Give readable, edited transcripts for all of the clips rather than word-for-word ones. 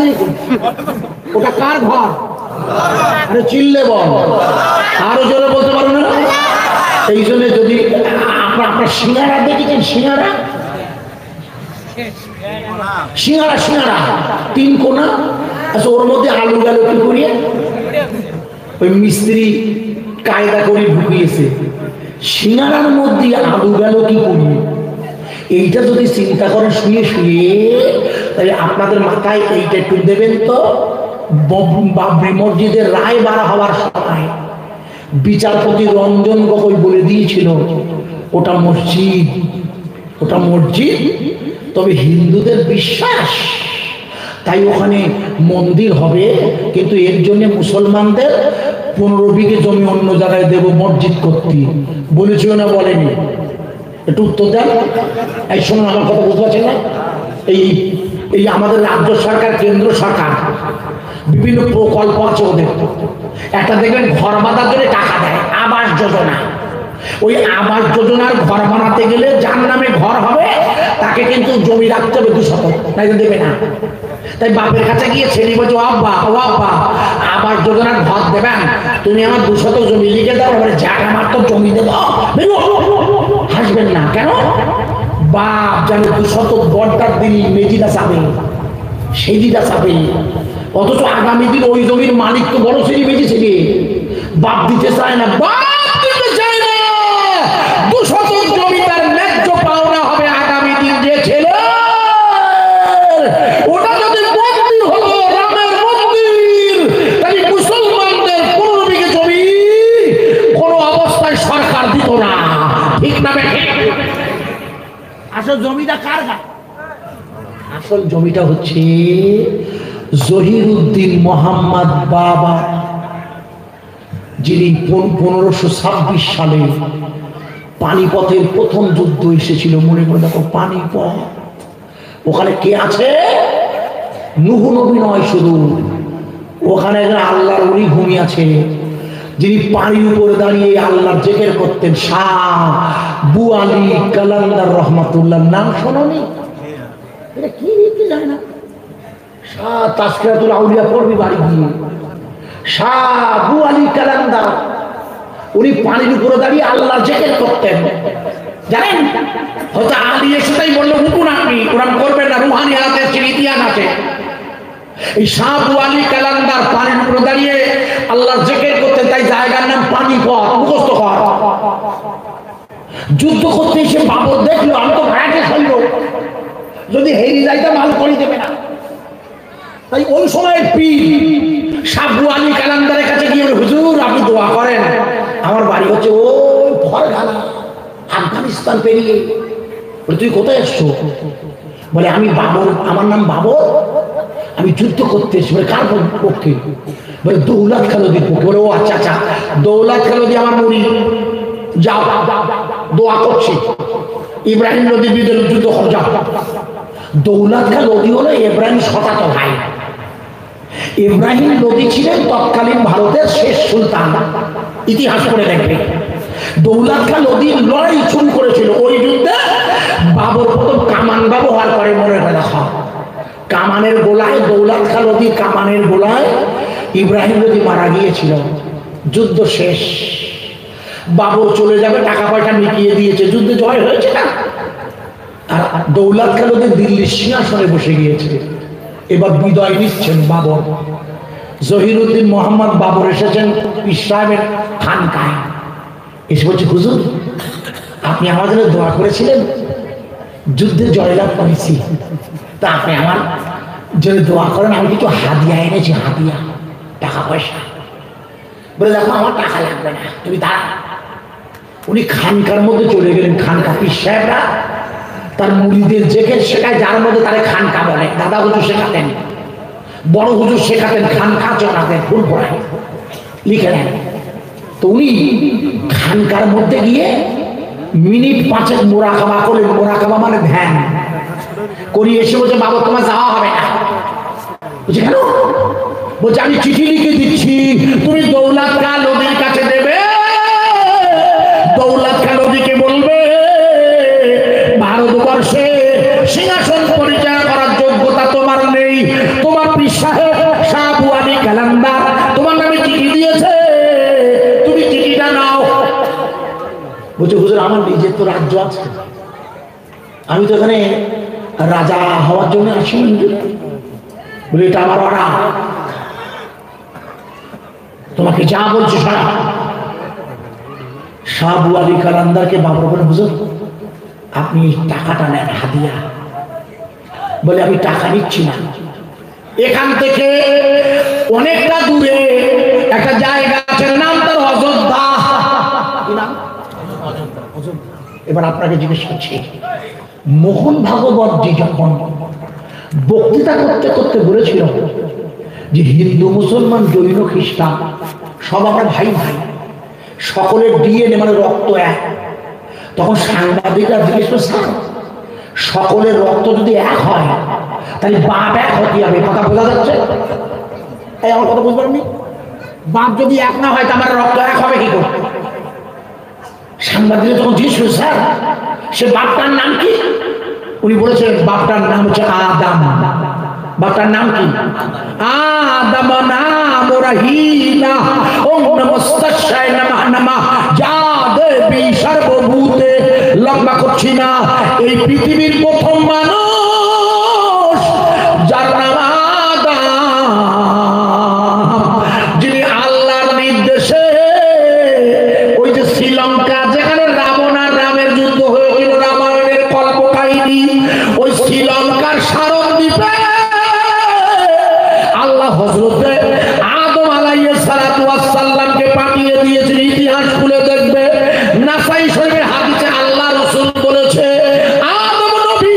নাকি? ওটা কার ঘর? আরে চিল্লে বল, আরো জোরে বলতে পারো না? এই জন্য যদি আপনার সিঙ্গারা দেখেছেন, সিঙ্গারা সিঙ্গারা সিঙ্গারা 3 কোনা, আচ্ছা ওর মধ্যে আলু গেল কি করিয়ে? ওই মিস্ত্রি কায়দা করে ঢুকিয়েছে, সিঙ্গারার মধ্যে আলু গেল কি করিয়ে? এইটা যদি চিন্তা করেন শুয়ে শুয়ে, তাহলে আপনাদের মাথায় এইটা একটু দেবেন তো। বাবরি মসজিদের রায় বার হওয়ার সময় বিচারপতি রঞ্জন গগৈ বলে দিয়েছিল ওটা মসজিদ, ওটা মসজিদ, তবে হিন্দুদের বিশ্বাস তাই ওখানে মন্দির হবে, কিন্তু এর জন্য মুসলমানদের 15 বিঘে জমি অন্য জায়গায় দেব মসজিদ করতে বলেছিল না, বলেনি? একটু উত্তর দেন। এই শুনুন, আমার কথা বুঝতে পারছেন না? এই আমাদের রাজ্য সরকার, কেন্দ্র সরকার বিভিন্ন প্রকল্প আছে ওদের। একটা দেখবেন ঘর বাঁধার জন্য টাকা দেয়, আবাস যোজনা। ওই আবাস যোজনার ঘর বানাতে গেলে যার নামে ঘর হবে তাকে কিন্তু জমি রাখতে হবে 2 শতক, তাই দেবে না। তাই বাপের কাছে গিয়ে ছেলে বলছে, আব্বা ও আব্বা, আবাস যোজনার ঘর দেবেন, তুমি আমার 2 শতক জমি লিখে দাও, এবারে যাক আমার তো জমি দেবো। হাসবেন না কেন? বাপ জানে 2 শতক বড়টার দিন মেজিটা চাবে, সেদিটা চাবে, অথচ আগামী দিন ওই জমির মালিক তো বড় শ্রেণী বেঁচেছে, বাপ দিতে চায় না, বাপ দিতে চায় না। 2 শতক জমি তার ন্যায্য পাওনা হবে আগামী দিন যে ছেলে, ওটা যদি মন্দির হলো, রামের মন্দির, তাই মুসলমানদের 15 বিঘে জমি কোন অবস্থায় সরকার দিত না, ঠিক না? আসল জমিটা কার? আসল জমিটা হচ্ছে জহিরুদ্দিন মোহাম্মদ বাবা, যিনি 1526 সালে পানিপথের প্রথম যুদ্ধ এসেছিল, মনে করে দেখো পানিপথ। ওখানে কে আছে? নূহ নবী নয় শুধু, ওখানে একজন আল্লাহর ওলি ঘুমিয়ে আছে, যিনি পানির উপরে দাঁড়িয়ে আল্লাহর জিকির করতেন। শাহ বু আলী কালান্দার রহমাতুল্লাহ, নাম শোনোনি? এটা কি লিখতে যায় না? শাহ তাসকিরাতুল আউলিয়া পড়বি বাড়ি গিয়ে। শাহ বু আলী কালান্দার, উনি পানির উপরে দাঁড়িয়ে আল্লাহর জিকির করতেন, জানেন? হয়তো আলী এসেই বললো হুকুন আপনি কোরআন করবেন না, রুহানি হাতের ইতিহাস আছে। এই শাহ বু আলী কালান্দার পানির উপরে দাঁড়িয়ে আল্লাহর জিকির করতেন, তাই জায়গার নাম পানিপথ। মুখস্থ কর। যুদ্ধ করতে এসে বাবর দেখলো আমি তো ভাড়াটে খাইল, যদি হেরি যাইতে মাল করে দেবে না, তাই ওই সময় পীর শাহ বু আলী কালান্দারের কাছে গিয়ে হুজুর আপনি দোয়া করেন, আমার বাড়ি হচ্ছে ওই ফরগানা, আফগানিস্তান পেরিয়ে। তুই কোথায় এসছো? বলে আমি বাবর, আমার নাম বাবর, আমি যুদ্ধ করতে এসেছি। বলে কার পক্ষে? বলে দৌলত খালদির পক্ষে। বলে ও আচ্ছা আচ্ছা, দৌলত খালদি আমার মুড়ি, যাও দোয়া করছি, ইব্রাহিম নদীর বিরুদ্ধে যুদ্ধ করে যাও। দৌলত খালদি হলো ইব্রাহিম শতাত ভাই। ইব্রাহিম লোদি ছিলেন তৎকালীন ভারতের শেষ সুলতান, ইতিহাস পড়ে দেখবে। দৌলত খাঁ লোদি লড়াই শুরু করেছিল, ওই যুদ্ধে বাবর প্রথম কামান ব্যবহার করে, মনে রাখা। কামানের গোলায় দৌলত খাঁ লোদি, কামানের গোলায় ইব্রাহিম লোদি মারা গিয়েছিল। যুদ্ধ শেষ, বাবর চলে যাবে, টাকা পয়সা মিটিয়ে দিয়েছে, যুদ্ধে জয় হয়েছে না। আর দৌলত খাঁ লোদি দিল্লির সিংহাসনে বসে গিয়েছে। এবার বিদায় নিচ্ছেন বাবর। জহিরুদ্দিন মোহাম্মদ বাবর এসেছেন পীর সাহেবের খানকায়, এসে বলছে হুজুর আপনি আমার জন্য দোয়া করেছিলেন, যুদ্ধে জয়লাভ করেছি, তা আপনি আমার জন্য দোয়া করেন, আমি কিছু হাদিয়া এনেছি, হাদিয়া টাকা পয়সা। বলে দেখো আমার টাকা লাগবে না, তুমি দাঁড়া। উনি খানকার মধ্যে চলে গেলেন। খানকা পীর সাহেবরা তার মুরিদের জিকির শেখায়, যার মধ্যে তারা খানকা বলে। দাদা হুজুর শেখাতেন, বড় হুজুর শেখাতেন, খানকা চড়াতেন, ফুল পড়ায়, লিখে নেন। তো উনি খানকার মধ্যে গিয়ে মিনিট 5 মোরাকাবা করলেন। মোরাকাবা মানে ধ্যান করি। এসে বলছে বাবা তোমার যাওয়া হবে না। বলছে কেন? বলছে আমি চিঠি লিখে দিচ্ছি, তুমি দৌলত খাঁ লোদির কাছে দেবে, দৌলত খাঁ লোদিকে বলবে ভারতবর্ষে সিংহাসন পরিচয় করার যোগ্যতা তোমার নেই, তোমার পীর তো রাজ্য আছে, আমি তো এখানে রাজা হওয়ার জন্য আসিনি। বলে এটা আমার অর্ডার, তোমাকে যা বলছে সারা। শাহ আবু আলী কালান্দারকে বাবর বলে, হুজুর আপনি টাকাটা নেন হাদিয়া। বলে আমি টাকা নিচ্ছি না, এখান থেকে অনেকটা দূরে একটা জায়গা আছে, নাম তার অযোধ্যা। এবার আপনাকে জিজ্ঞেস করছি, মোহন ভাগবতজি যখন বক্তৃতা করতে করতে বলেছিল যে হিন্দু মুসলমান জৈন খ্রিস্টান সব আমরা ভাই ভাই, সকলের ডিএনএ মানে রক্ত এক, তখন সাংবাদিকরা জিজ্ঞেস করছে সকলের রক্ত যদি এক হয় তাহলে বাপ এক হতে হবে, কথা বোঝা যাচ্ছে? এই আমার কথা বুঝতে পারেননি? বাপ যদি এক না হয় তা আমার রক্ত এক হবে কি করে? সাংবাদিকরা তখন জিজ্ঞেস করছে স্যার সে বাপটার নাম কি? উনি বলেছেন বাপটার নাম হচ্ছে আদম। বাপটার নাম কি? আদম নাম রহিলা ওম নমস্তাশায় নমঃ নমঃ যা দেবী সর্বভূতে। লম্বা করছি না, এই পৃথিবীর প্রথম মানুষ যার নাম আদম, যিনি আল্লাহর নির্দেশে ওই যে শ্রীলঙ্কা যেখানে রাবণ আর রামের যুদ্ধ হয়েছিল, রামায়ণের কল্পকাহিনী, ওই শ্রীলঙ্কার সারদ্বীপে আল্লাহ হযরতে আদম আলাইহিস সালাতু ওয়াস সালামকে পাঠিয়ে দিয়েছেন। ইতিহাস খুলে দেখবে, নাসাই শরীফের হাদিসে আল্লাহ রাসূল বলেছে আদম নবী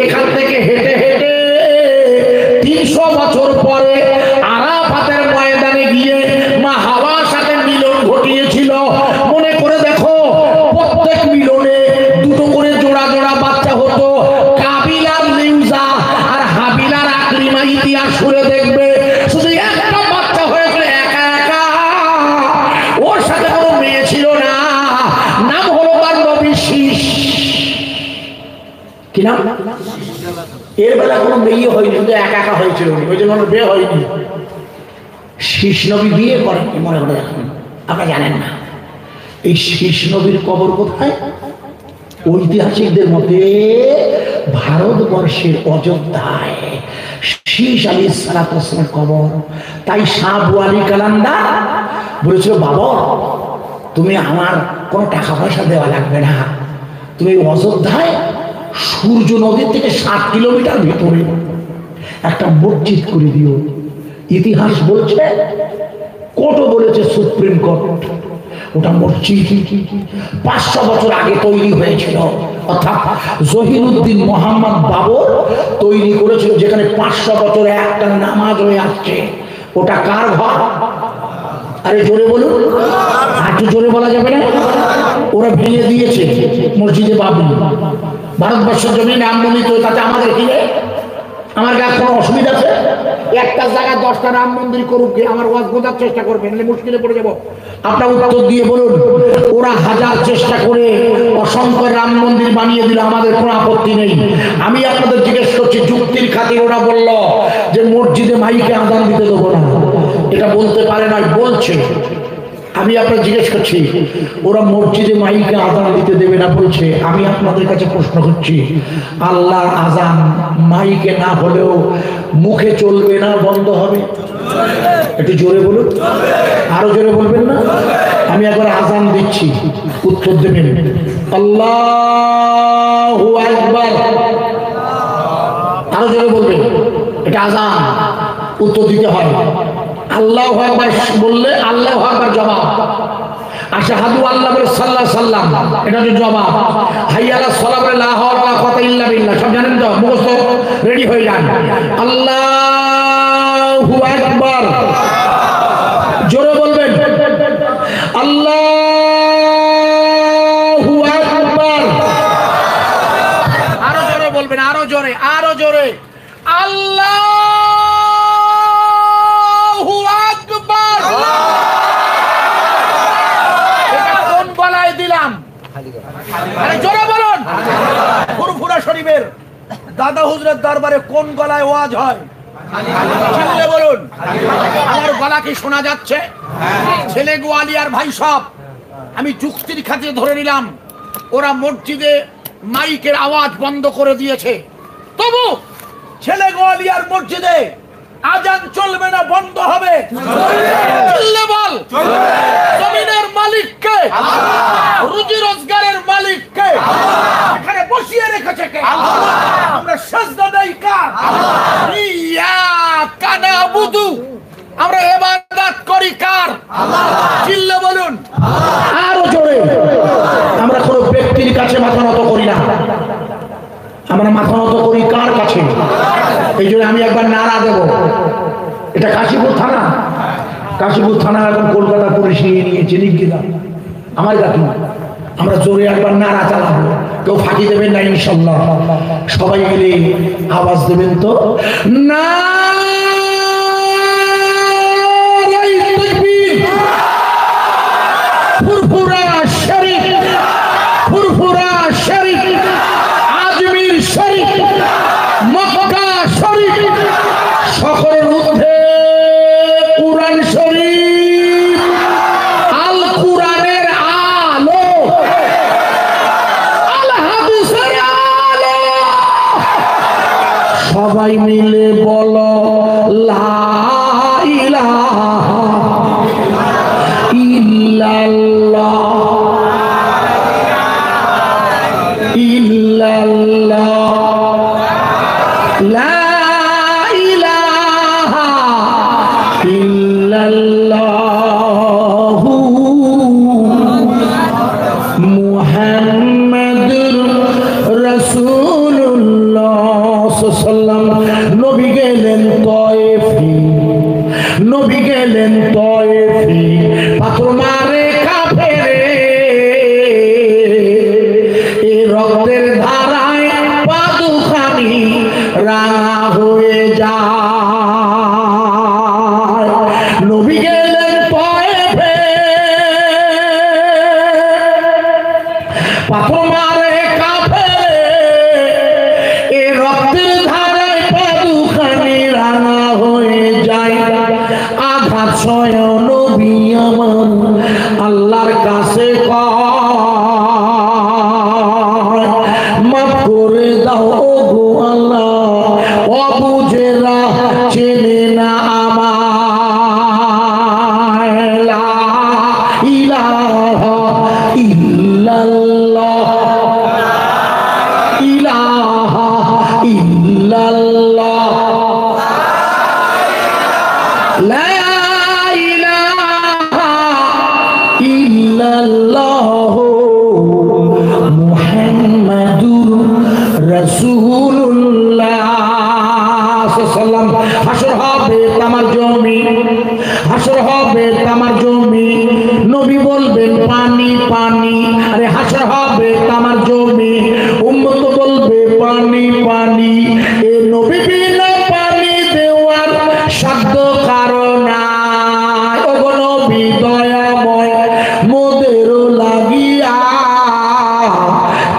এখান থেকে হেঁটে হেঁটে 300 বছর পরে আরাফাতের ময়দানে গিয়ে মা হাওয়ার সাথে মিলন ঘটিয়েছিল। মনে করে দেখো, প্রত্যেক মিলনে দুটো করে জোড়া জোড়া বাচ্চা হতো। কাবিলার লিউজা আর হাবিলার আকলিমা ইতিহাস খুলে দেখবে, শুধু একটা বাচ্চা হয়েছিল একা একা, ওর সাথে কোনো মেয়ে ছিল না, নাম হলো তার নবী শীষ। কি নাম? এর বেলা কোনো মেয়ে হয়নি, শুধু একা একা হয়েছিল, ওই জন্য বিয়ে হয়নি। শীষ নবী বিয়ে করেননি, মনে করে রাখুন, আপনারা জানেন না। এই শীষ নবীর কবর কোথায়? ঐতিহাসিকদের মতে ভারতবর্ষের অযোধ্যায় শীষ আলাইহিস সালাতু ওয়াস সালামের কবর। তাই শাহ আবু আলী কালান্দার বলেছিল, বাবা তুমি আমার কোনো টাকা পয়সা দেওয়া লাগবে না, তুমি অযোধ্যায় সূর্য নদীর থেকে 7 কিলোমিটার ভেতরে একটা মসজিদ করে দিও। ইতিহাস বলছে, কোর্টও বলেছে, সুপ্রিম কোর্ট, ওটা মসজিদ 500 বছর আগে তৈরি হয়েছিল। অর্থাৎ জহিরুদ্দিন মোহাম্মদ বাবর তৈরি করেছিল, যেখানে 500 বছরে একটা নামাজ হয়ে আসছে। ওটা কার ঘর? আরে জোরে বলুন, একটু জোরে বলা যাবে না? ওরা ভেঙে দিয়েছে মসজিদে বাবরি। ভারতবর্ষের জমিনে আমন্ত্রিত, তাতে আমাদের কি? আমার কাছে কোনো অসুবিধা আছে? একটা জায়গায় 10টা রাম মন্দির করুক, আমার ওয়াজ বোঝার চেষ্টা করবেন, মুশকিলে পড়ে যাবো। আপনার উত্তর দিয়ে বলুন, ওরা হাজার চেষ্টা করে অসংখ্য রাম মন্দির বানিয়ে দিল, আমাদের কোনো আপত্তি নেই। আমি আপনাদের জিজ্ঞেস করছি, যুক্তির খাতির ওরা বলল যে মসজিদে মাইকে আযান দিতে দেবো না, এটা বলতে পারে না, বলছে। আমি আপনার জিজ্ঞেস করছি, ওরা মসজিদে মাইকে আযান দিতে দেবে না বলছে। আমি আপনাদের কাছে প্রশ্ন করছি, আল্লাহর আযান মাইকে না হলেও মুখে চলবে না, বন্ধ হবে? একটু জোরে বলুন, আরো জোরে বলবেন না? আমি একবার আযান দিচ্ছি, উত্তর দেবেন। আল্লাহু আকবার, আরো জোরে বলবেন। এটা আযান, উত্তর দিতে হয়। আল্লাহু আকবার বললে আল্লাহু আকবার জবাব, আশহাদু আল্লাহ বলে সাল্লাল্লাহু সাল্লাম, এটা হচ্ছে জবাব। হাইয়া আলাস সালাহ বলে লা হাওলা ওয়ালা কুওয়াতা ইল্লা বিল্লাহ, সব জানেন তো? মুখস্থ রেডি হয়ে যান। আল্লাহু আকবার, জোরে বলবেন। আল্লাহু আকবার, আরো জোরে বলবেন, আরো জোরে, আরো জোরে। আল্লাহু আকবার। এটা কোন গলায় দিলাম? আরে জোরে বলুন। ফুরফুরা শরীফের দাদা হুজুরের দরবারে কোন গলায় ওয়াজ হয়? চিল্লে বলুন। আমার গলা কি শোনা যাচ্ছে? ছেলে গোয়ালিয়ার ভাই সব, আমি যুক্তির খাতিরে ধরে নিলাম ওরা মসজিদে মাইকের আওয়াজ বন্ধ করে দিয়েছে, তবু ছেলে গোয়ালিয়ার মসজিদে আজান চলবে না, বন্ধ হবে। বল জমিনের মালিক কে? রুজি রোজগারের মালিক কে? এখানে বসিয়ে রেখেছে কে? আমরা সাজদা দেই কার? ইয়াকা নাবুদু, আমরা ইবাদত করি কার? চিল্লে বলুন আরো জোরে। আমরা কোনো ব্যক্তির কাছে মাথা নত করি না, আমরা মাথা নত করি কার কাছে? এই জন্য আমি একবার নারা দেব। এটা কাশীপুর থানা, কাশীপুর থানা এখন কলকাতা পুলিশ নিয়ে নিয়েছে, নির্গিলা আমার কাছে। আমরা জোরে একবার নারা চালাবো, কেউ ফাঁকি দেবেন না ইনশাল্লাহ। সবাই মিলে আওয়াজ দেবেন তো, না ফুরফুরা শরীফ, ফুরফুরা শরীফ, আজমির শরীফ, মক্কা শরীফ, সকলের ঊর্ধ্বে কুরআন শরীফ, আল কুরআনের আলো, আল হাদিসের আলো। সবাই মিলে বলো লা ইলাহা ইল্লাল্লাহ, ইল্লাল্লাহ, লা ইলাহা ইল্লাল্লাহ, মুহাম্মাদুর রাসূলুল্লাহ সাল্লাল্লাহু আলাইহি ওয়াসাল্লাম। নবী গেলেন তয়েফে, নবী গেলেন তয়েফে, পাথর মারে কাফেরে, এই রক্তের ধারায় পাদুখানি রাঙা হয়ে যায়। নবী গেলেন তয়েফে, পাথর মারে কাফেরে, এই রক্তের ধারায় পাদুখানি রাঙা হয়ে যায়। আঘাত সয় নবী আমার আল্লাহর কাছে কয়, মাফ করে দাও ওগো আল্লাহ, অবুঝেরা চেনে না আমায়। লা ইলাহা ইল্লাল্লাহ, ইলাহা ইল্লাল্লাহ, লা ইলাহা ইল্লাল্লাহ, মুহাম্মাদুর রাসূলুল্লাহ সাল্লাল্লাহু আলাইহি ওয়াসাল্লাম। হাসর হবে তামার জমি, হাসর হবে তামার জমি, নবী বলবেন পানি পানি। আরে হাসর হবে তামার জমি, উম্মত বলবে পানি পানি। এ নবী বিনা পানি দেওয়ার সাধ্য কারণ নাই। ওগো নবী দয়াময়, মোদেরও লাগিয়া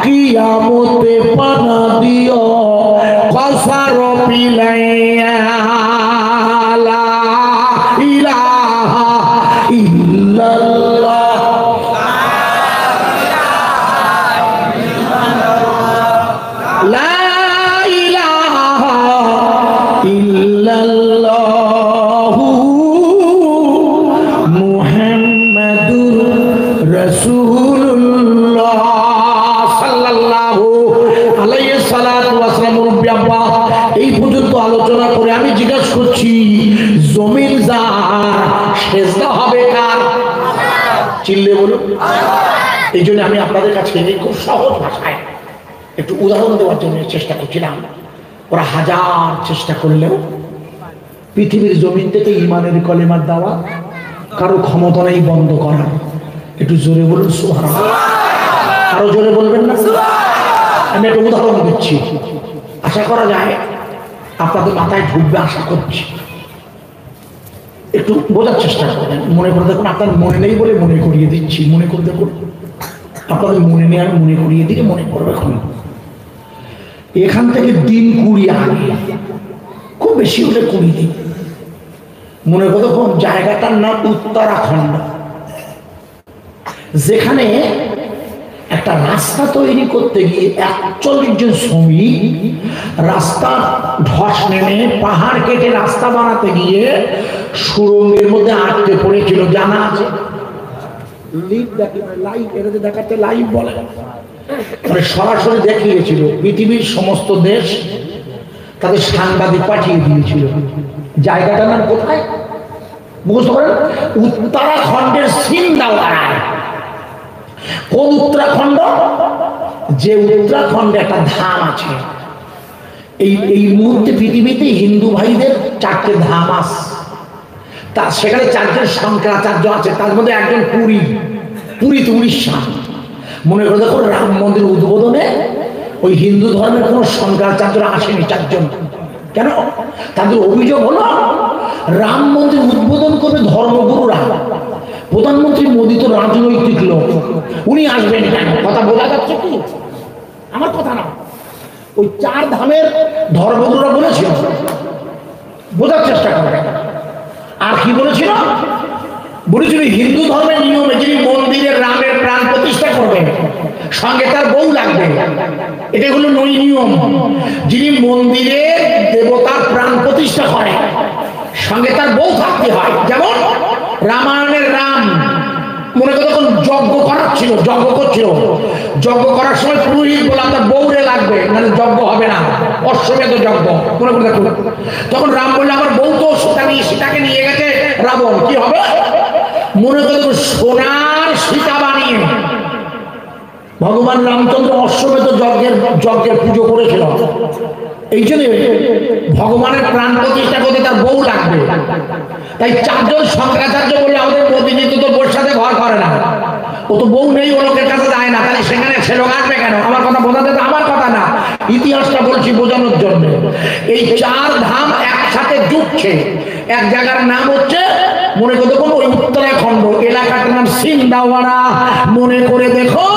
কিয়ামতে পানা দিও কসার পিলাইয়া। লা ইলাহা ইল্লাল্লাহ, লা ইলাহা ইল্লাল্লাহ, মুহাম্মাদুর রাসূলুল্লাহ সাল্লাল্লাহু আলাইহি সাল্লাতু ওয়া সাল্লাম। মুরব্বি আব্বা, এই পর্যন্ত আলোচনা করে আমি জিজ্ঞাসা করছি, জমিন যার সেজদা হবে কার? চিল্লে বলুন। এই জন্য আমি আপনাদের কাছে খুব সহজ ভাষায় একটু উদাহরণ দেওয়ার জন্য চেষ্টা করছিলাম। ওরা হাজার চেষ্টা করলেও পৃথিবীর জমিন থেকে ইমানের কলেমার দেওয়া কারো ক্ষমতা নেই বন্ধ করার। একটু জোরে বলুন সুবহানাল্লাহ। আরো জোরে বলবেন না? আমি একটা উদাহরণ দিচ্ছি, আশা করা যায় আপনাদের মাথায় ঢুকবে, আশা করছি। একটু বোঝার চেষ্টা করবেন, মনে করে দেখুন। আপনার মনে নেই বলে মনে করিয়ে দিচ্ছি, মনে করে দেখুন। আপনাদের মনে নেই, আমি মনে করিয়ে দিলে মনে করবে। এখন এখান থেকে দিন 20 আগে, খুব বেশি হলে 20 দিন, মনে করে দেখুন জায়গাটার নাম উত্তরাখণ্ড, যেখানে একটা রাস্তা তৈরি করতে গিয়ে 41 জন শ্রমিক রাস্তা ধস নেমে পাহাড় কেটে রাস্তা বানাতে গিয়ে সুড়ঙ্গের মধ্যে আটকে পড়েছিল, জানা আছে? দেখাতে লাইভ বলে, মানে সরাসরি দেখিয়েছিল। পৃথিবীর সমস্ত দেশ তাদের সাংবাদিক পাঠিয়ে দিয়েছিল। জায়গাটার নাম কোথায় বুঝতে পারেন? উত্তরাখণ্ডের সিন্দাওয়ারায়। কোন উত্তরাখণ্ড? যে উত্তরাখণ্ডে একটা ধাম আছে। এই মুহূর্তে পৃথিবীতে হিন্দু ভাইদের 4টে ধাম আছে, তা সেখানে 4জন শঙ্করাচার্য আছে, তার মধ্যে একজন পুরীতে, উড়িষ্যা। মনে করে দেখো, রাম মন্দির উদ্বোধনে ওই হিন্দু ধর্মের কোন শঙ্করাচার্যরা আসেনি, 4জন। কেন? তাদের অভিযোগ হলো রাম মন্দির উদ্বোধন করবে ধর্মগুরুরা, প্রধানমন্ত্রী মোদী তো রাজনৈতিক লোক, উনি আসবেন কেন? কথা বোঝা যাচ্ছে কি? আমার কথা না, ওই 4 ধামের ধর্মগুরুরা বলেছিল, বোঝার চেষ্টা করবে। আর কি বলেছিল? বলেছিল হিন্দু ধর্মের নিয়মে যিনি মন্দিরের রামের প্রাণ প্রতিষ্ঠা করবেন সঙ্গে তার বউ লাগবে, এটা হলো নই নিয়ম। যিনি মন্দিরে দেবতার প্রাণ প্রতিষ্ঠা করেন সঙ্গে তার বউ থাকতে হয়। যেমন রামায়ণের রাম মনে করে তখন যজ্ঞ করাচ্ছিল, যজ্ঞ করছিল, যজ্ঞ করার সময় পুরোহিত বলে আপনার বউরে লাগবে, মানে যজ্ঞ হবে না, অশ্বমেধ যজ্ঞ। মনে করে দেখুন, তখন রাম বললে আমার বউ তো সীতাকে নিয়ে গেছে রাবণ, কি হবে? মনে করে সোনার সীতা বানিয়ে ভগবান রামচন্দ্র অশ্বমেধ যজ্ঞের পুজো করেছিল। এই জন্য ভগবানের প্রাণ প্রতিষ্ঠা করতে তার বউ লাগবে। তাই 4জন শঙ্করাচার্য বলে আমাদের মোদীজি তো বোর সাথে ঘর করে না, ও তো বউ নেই, ও লোকের কাছে যায় না, তাহলে সেখানে সে লোক আসবে কেন? আমার কথা বোঝাতে, আমার কথা না, ইতিহাসটা বলছি বোঝানোর জন্য। এই 4 ধাম একসাথে যুগছে। এক জায়গার নাম হচ্ছে মনে করে দেখুন ওই উত্তরাখণ্ড, এলাকাটার নাম সিন্দাওয়ারা। মনে করে দেখো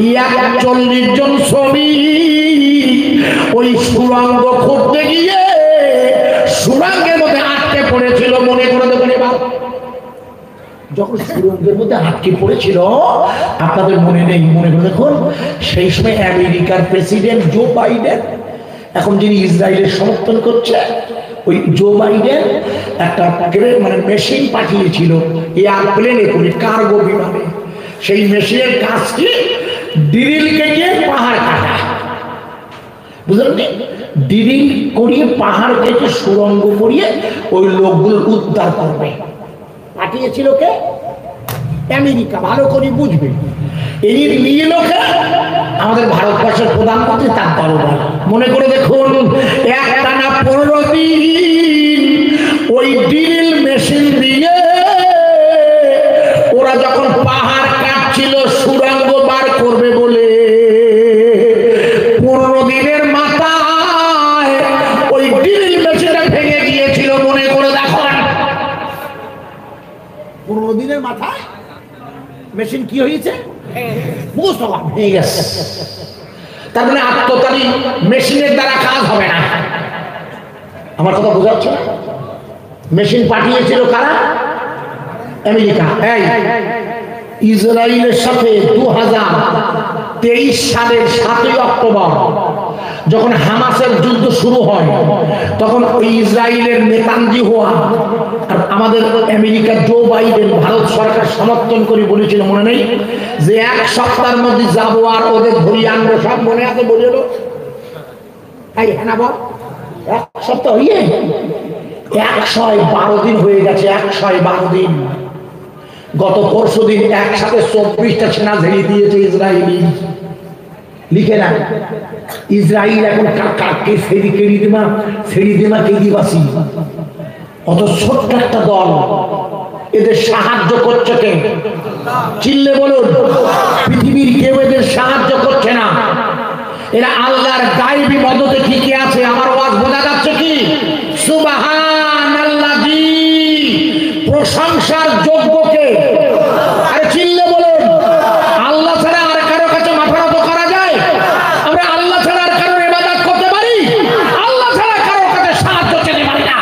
41 জন শ্রমিক ওই সুড়ঙ্গ খুঁড়তে গিয়ে সুড়ঙ্গের মধ্যে আটকে পড়েছিল। মনে করে দেখুন, এবার যখন সুড়ঙ্গের মধ্যে আটকে পড়েছিল, আপনাদের মনে নেই? মনে করে দেখুন, সেই সময় আমেরিকার প্রেসিডেন্ট জো বাইডেন, এখন যিনি ইসরায়েলের সমর্থন করছে, ওই জো বাইডেন একটা মানে মেশিন পাঠিয়েছিল এয়ারপ্লেনে করে, কার্গো বিমানে। সেই মেশিনের কাজ কি? ড্রিল কেটে পাহাড় কাটা, বুঝলেন? ড্রিল করিয়ে পাহাড় কেটে সুড়ঙ্গ করিয়ে ওই লোকগুলোর উদ্ধার করবে। পাঠিয়েছিল কে? আমেরিকা। ভালো করে বুঝবে। এই নিয়ে লোকে আমাদের ভারতবর্ষের প্রধানমন্ত্রী তার দরবার। মনে করে দেখুন, একটানা 15 দিন ওই ড্রিল মেশিন দিয়ে ওরা যখন পাহাড় কাটছিল সুড়ঙ্গ বার করবে বলে, 15 দিনের মাথায় ওই ড্রিল মেশিনটা ভেঙে গিয়েছিল। মনে করে দেখুন, 15 দিনের মাথায় মেশিন কি হয়েছে? ভেঙে গেছে। তার মানে আত্মতালী মেশিনের দ্বারা কাজ হবে না। আমার কথা বোঝাচ্ছে? মেশিন পাঠিয়েছিল কারা? আমেরিকা। এই ইসরায়েলের সাথে 2023 সালের 7ই অক্টোবর যখন হামাসের যুদ্ধ শুরু হয়, তখন ওই ইসরায়েলের নেতানজিহু আর আমাদের আমেরিকার জো বাইডেন ভারত সরকার সমর্থন করে বলেছিল, মনে নেই? যে 1 সপ্তাহের মধ্যে যাবো আর ওদের ধরিয়ে আনবো। সব মনে আছে? বলিল তাই হ্যাঁ না বল? 1 সপ্তাহ হইয়ে 112 দিন হয়ে গেছে। 112 দিন। গত পরশু দিন একসাথে 24টা সেনা ঝেড়ে দিয়েছে ইসরায়েলি। লিখে না, ইসরায়েল এখন কাকে ছেড়ে দিমা কে দিবাসী। অত ছোট্ট একটা দল, এদের সাহায্য করছে কে? চিল্লে বলুন। পৃথিবীর কেউ এদের সাহায্য করছে না। এরা আল্লাহর গায়বী মদতে টিকে আছে। আমার ওয়াজ বোঝা যাচ্ছে কি? সুবহানাল্লাহি, প্রশংসার যোগ্য কে? আরে চিল্লে বলুন। আল্লাহ ছাড়া আর কারো কাছে মাথা নত করা যায়? আমরা আল্লাহ ছাড়া আর কারো ইবাদত করতে পারি? আল্লাহ ছাড়া কারো কাছে সাহায্য চেতে পারি না।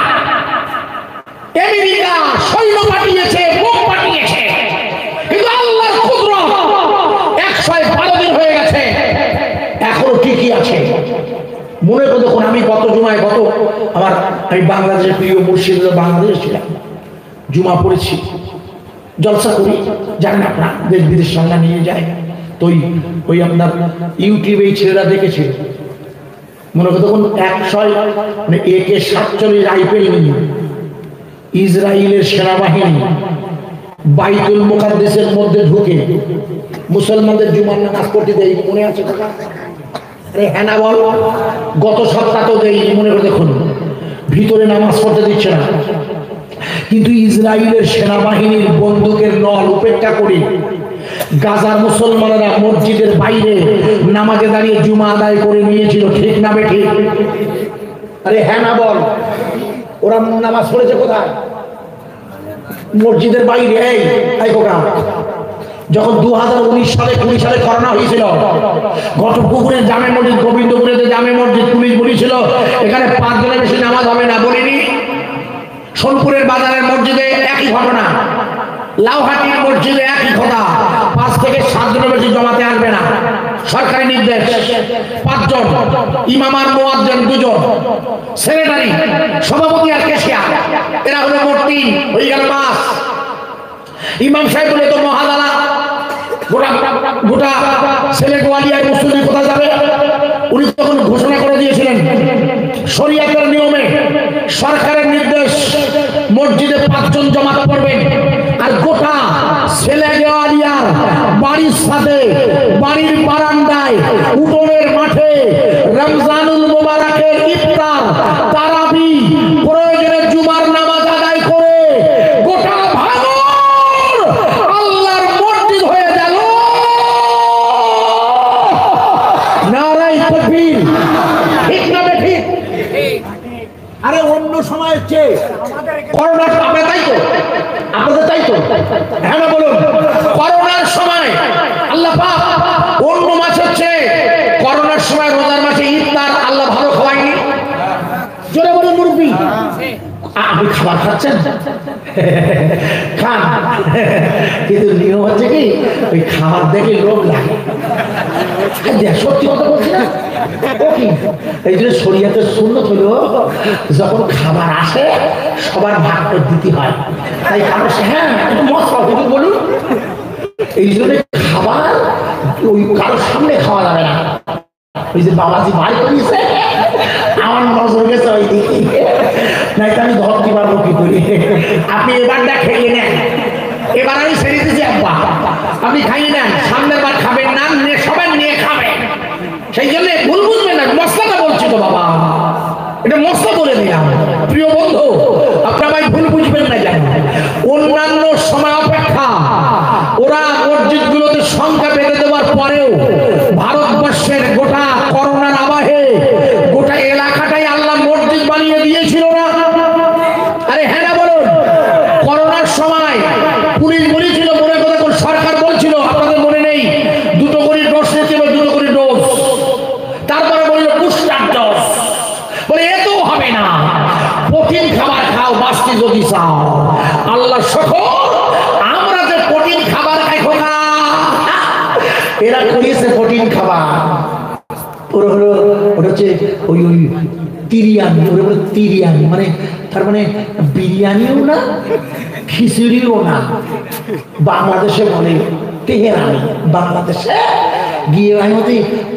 আমেরিকা সৈন্য পাঠিয়েছে, বোম পাঠিয়েছে, কিন্তু আল্লাহর কুদরত ঠিকই আছে। মনে করে দেখুন, আমি গত জুমায় আমি বাংলাদেশের প্রিয় মুর্শিদে বাংলাদেশে ছিলাম, জুমা পড়েছি, জলসা করি, জানেন আপনারা দেশ বিদেশ সামনে নিয়ে যায়। তো ওই আপনার ইউটিউবে এই ছেলেরা দেখেছে, মনে করে দেখুন 147 রাইফেল নিয়ে ইসরায়েলের সেনাবাহিনী বাইতুল মুকাদ্দাসের মধ্যে ঢুকে মুসলমানদের জুমার নামাজ পড়তে দেয়। মনে আছে কথা? আরে হ্যাঁ না বল, গত সপ্তাহতেও দেয়। মনে করে দেখুন, ভিতরে নামাজ পড়তে দিচ্ছে না, কিন্তু ইসরায়েলের সেনাবাহিনীর বন্দুকের নল উপেক্ষা করে গাজার মুসলমানেরা মসজিদের বাইরে নামাজে দাঁড়িয়ে জুমা আদায় করে নিয়েছিল। ঠিক না বেঠিক? আরে হ্যাঁ না বল। ওরা নামাজ পড়েছে কোথায়? মসজিদের বাইরে। এই কোকা, যখন 2019 সালে 20 সালে করোনা হয়েছিল, ঘটপুকুরের জামে মসজিদ, গোবিন্দপুরের জামে মসজিদ, পুলিশ বলেছিল এখানে 5 জনের বেশি নামাজ হবে না, বলিনি? সোনপুরের বাজারের মসজিদে একই ঘটনা, লাউহাটির মসজিদে একই কথা, 5 থেকে 7 জনের বেশি জমাতে আসবে না, সরকারি নির্দেশ। 5 জন, ইমাম আর মুয়াজ্জিন 2 জন, সেক্রেটারি, সভাপতি আর ক্যাশিয়ার, এরা হলো মোট 3, হয়ে গেল 5। ইমাম সাহেব বলে তো মহাদালা, গোটা ছেলে গোয়ালিয়ার মুসলিম কোথায় যাবে? উনি তখন ঘোষণা করে দিয়েছিলেন শরিয়াতের নিয়মে, সরকারের নির্দেশ, মসজিদে 5 জন জমাতে পড়বেন। আর গোটা ছেলে গোয়ালিয়ার বাড়ির সাথে, বাড়ির বারান্দায়, উঠোনের মাঠে রমজানুল মুবারকের ইফতার, তারাবি, প্রয়োজনে জুমার নামাজ আদায় করে গোটা ভাঙর আল্লাহর মসজিদ হয়ে গেল। নারায়ে তাকবীর। ঠিক না ঠিক? আরে অন্য সময়ের চেয়ে করোনার আপনাদের তাই তো, আপনাদের তাই তো, হ্যাঁ না বলুন? করোনার সময় আল্লাহ পাক অন্য মাসের চেয়ে করোনার সময় রোজার মাসে ইফতার আল্লাহ ভালো খাওয়ায়নি? জোরে বলুন মুরব্বী। আপনি খাবার খাচ্ছেন, খান, কিন্তু নিয়ম হচ্ছে কি, ওই খাবার দেখে লোভ লাগে। সত্যি কথা বলছি না? এই জন্য শরীয়তের সুন্নত হলো যখন খাবার আসে সবার ভাগ করে দিতে হয়। তাই কারো হ্যাঁ একটু মশলা বলুন, এই জন্য খাবার ওই কারোর সামনে খাওয়া যাবে না। ওই যে বাবাজি ভাই করিয়েছে, আমার নজর গেছে ওই দিকে, নাই তো আমি ধরতে পারবো কি করি। আপনি এবারটা খেয়ে নেন, এবার আমি ছেড়ে দিচ্ছি আব্বা, আপনি খাইয়ে নেন, সামনের বার খাবেন না, সবাই নিয়ে খাবেন। সেই জন্য ভুল বুঝবেন না, মশলাটা বলছি তো বাবা, এটা মশলা বলে দিলাম। প্রিয় বন্ধু, আপনারা ভাই ভুল বুঝবেন না, জানেন অন্যান্য সময় অপেক্ষা ওরা মসজিদগুলোতে সংখ্যা বেঁধে দেওয়ার পরেও ভারতবর্ষের গোটা করোনার আবহে গোটা এলাকাটাই আল্লাহ মসজিদ বানিয়ে দিয়েছিল না? আরে হ্যাঁ না বলুন? করোনার সময় পুলিশ বলেছিল, মনে করে সরকার বলছিল, আপনাদের মনে নেই, 2 করে ডোজ নিতে হবে, 2 করে ডোজ। তারপরে বলল বুস্টার ডোজ, বলে এত হবে না, প্রোটিন খাবার খাও বাঁচতে যদি চাও। আল্লাহ শকর, আমরা যে প্রোটিন খাবার খাই খোকা, এরা করিয়েছে প্রোটিন খাবার। ওটা হচ্ছে ওই তিরিয়ানি, ওরা বলে তিরিয়ানি, মানে তার মানে বিরিয়ানিও না, খিচুড়িও না। বাংলাদেশে বলে তেহরানি। বাংলাদেশে গিয়ে ভাই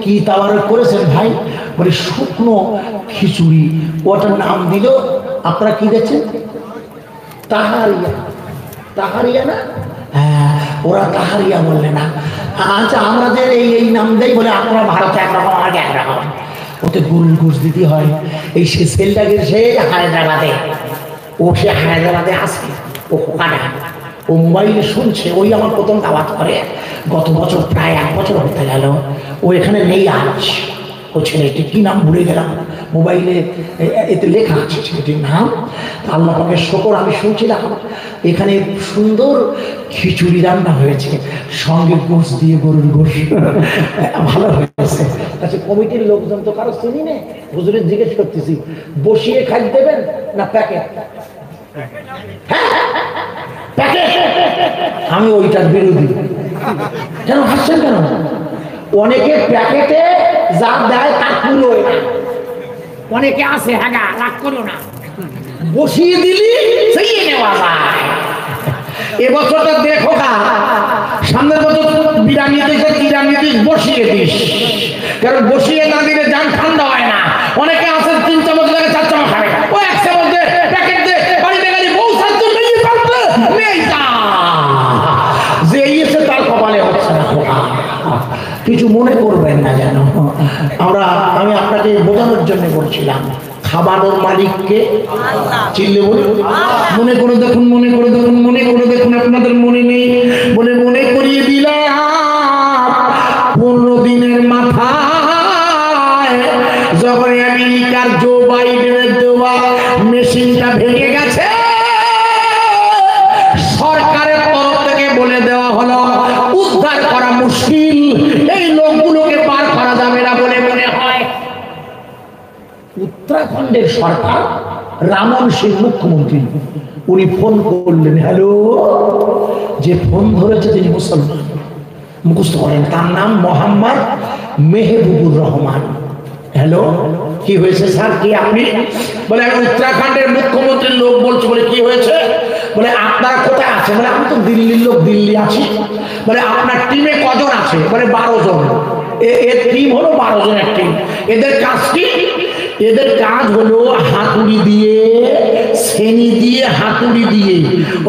কি তাওয়ার করেছেন ভাই, বলে শুকনো খিচুড়ি, ওটার নাম দিল, আপনারা কি দেখছেন? তাহারিয়া। তাহারিয়া না? হ্যাঁ, ওরা তাহারিয়া বললে না। আচ্ছা, আমাদের এই নাম দেয় বলে আপনারা ভারতে একরকম, আমাকে একরকম। ওতে গরুর গোশ দিতে হয়। এই সে সেলটাকে সে হায়দ্রাবাদে, ও সে হায়দ্রাবাদে আসে, ও ওখানে ও মোবাইলে শুনছে, ওই আমার প্রথম দাওয়াত করে গত বছর, প্রায় 1 বছর হতে গেল। ও এখানে নেই আজ, ও ছেলেটি কি নাম ভুলে গেলাম, মোবাইলে এতে লেখা আছে ছেলেটির নাম। আল্লাহ পাকের শকর, আমি শুনছিলাম এখানে সুন্দর খিচুড়ি রান্না হয়েছে, সঙ্গে গোশ দিয়ে, গরুর গোশ, ভালো হয়েছে। আচ্ছা, কমিটির লোকজন তো কারো চিনি নেই, হুজুরের জিজ্ঞেস করতেছি, বসিয়ে খাই দেবেন না প্যাকেট? প্যাকেট। আমি ওইটার বিরোধী। কেন হাসছেন কেন? অনেকে প্যাকেটে যা দেয় তা কুলোয় না। অনেকে আছে, হ্যাঁ রাগ করো না, বসিয়ে দিলি সেই নেওয়া যায়। এবছরটা দেখো গা, সামনের বছর বিরিয়ানি দিস, বিরিয়ানি দিস, বসিয়ে দিস, কারণ বসিয়ে না দিলে যান ঠান্ডা হয় না। অনেকে আছে 3 চামচ লাগে 4 চামচ খাবে, ও 1 চামচ দে, প্যাকেট দে, বাড়িতে গেলে বউ সাথে নেই পারবে নেই তা যে এসে তার কপালে হচ্ছে না। কিছু মনে করবেন না যেন। আমি আপনাকে বোঝানোর জন্য বলছিলাম, খাবারের মালিককে চিল্লে বলি, মনে করে দেখুন, মনে করে দেখুন, মনে করে দেখুন, আপনাদের মনে নেই বলে মনে করিয়ে দিলাম। 15 দিনের মাথায় যখন আমেরিকার জো বাইডেনের দেওয়া মেশিনটা ভেঙে গেছে, সরকারের তরফ থেকে বলে দেওয়া হলো উদ্ধার করা মুশকিল, এই লোকগুলোকে পার করা যাবে না বলে মনে হয়। উত্তরাখণ্ডের সরকার রামন সিং মুখ্যমন্ত্রী, উনি ফোন করলেন, হ্যালো, যে ফোন ধরেছে তিনি মুসলমান, মুখস্থ করেন, তার নাম মোহাম্মদ মেহবুবুর রহমান। হ্যালো, কি হয়েছে স্যার, কি আপনি? বলে আমি উত্তরাখণ্ডের মুখ্যমন্ত্রীর লোক বলছি। বলে কি হয়েছে? বলে আপনারা কোথায় আছেন? বলে আমি তো দিল্লির লোক, দিল্লি আছি। বলে আপনার টিমে কজন আছে? বলে 12 জন। এর টিম হলো 12 জনের টিম। এদের কাজ কি? এদের কাজ হলো হাতুড়ি দিয়ে, ছেনি দিয়ে, হাতুড়ি দিয়ে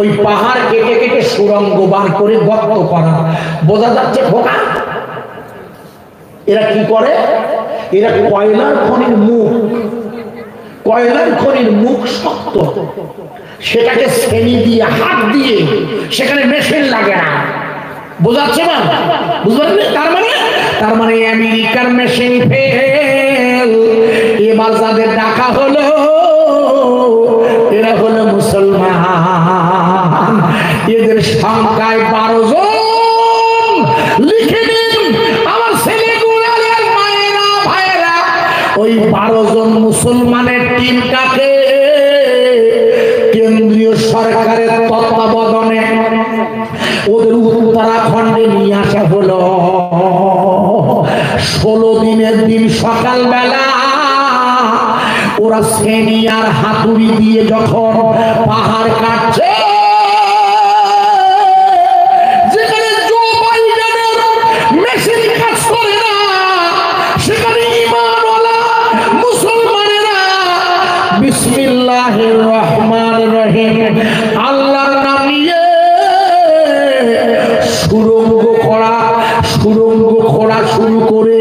ওই পাহাড় কেটে কেটে সুড়ঙ্গ বার করে গর্ত করা। বোঝা যাচ্ছে খোকা? এরা কি করে? এরা কয়লার খনির মুখ, কয়লার খনির মুখ শক্ত, সেটাকে ছেনি দিয়ে, হাত দিয়ে, সেখানে মেশিন লাগে না। বোঝাচ্ছে না? বুঝলেন? তার মানে আমেরিকার মেশিন ফেল। এবার যাদের ডাকা হলো এরা হলো মুসলমান, এদের সংখ্যায় 12 জন। লিখে দিন আমার ছেলেগুলো, মায়েরা, ভাইয়েরা, ওই 12 জন মুসলমানের টিমটাকে কেন্দ্রীয় সরকারের তত্ত্বাবধানে ওদের উত্তরাখণ্ডে নিয়ে আসা হলো। 16 দিনের দিন সকালবেলা ওরা ছেনি আর হাতুড়ি দিয়ে যখন পাহাড় কাটছে, যেখানে জো বাইডেনের মেশিন কাজ করে না, সেখানে ঈমানওয়ালা মুসলমানেরা বিসমিল্লাহির রহমানির রহিম আল্লাহর নাম নিয়ে সুড়ঙ্গ খোঁড়া শুরু করে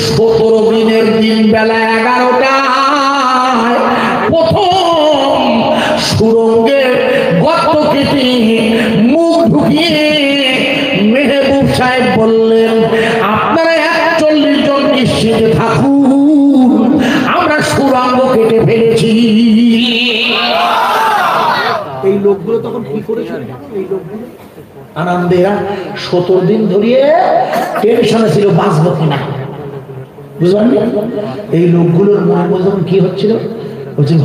17 দিনের দিন বেলা 11টায় প্রথম সুড়ঙ্গে গর্ত কেটে মুখ ঢুকিয়ে মেহবুব সাহেব বললেন, আপনারা 41 জন নিশ্চিত থাকুন, আমরা সুড়ঙ্গ কেটে ফেলেছি। এই লোকগুলো তখন কি করেছিল? এই লোকগুলো আনন্দে 17 দিন ধরিয়ে টেনশনে ছিল বাঁচবো কিনা, বুঝলেন? এই লোকগুলোর মনে মধ্যে কি হচ্ছিল? বলছে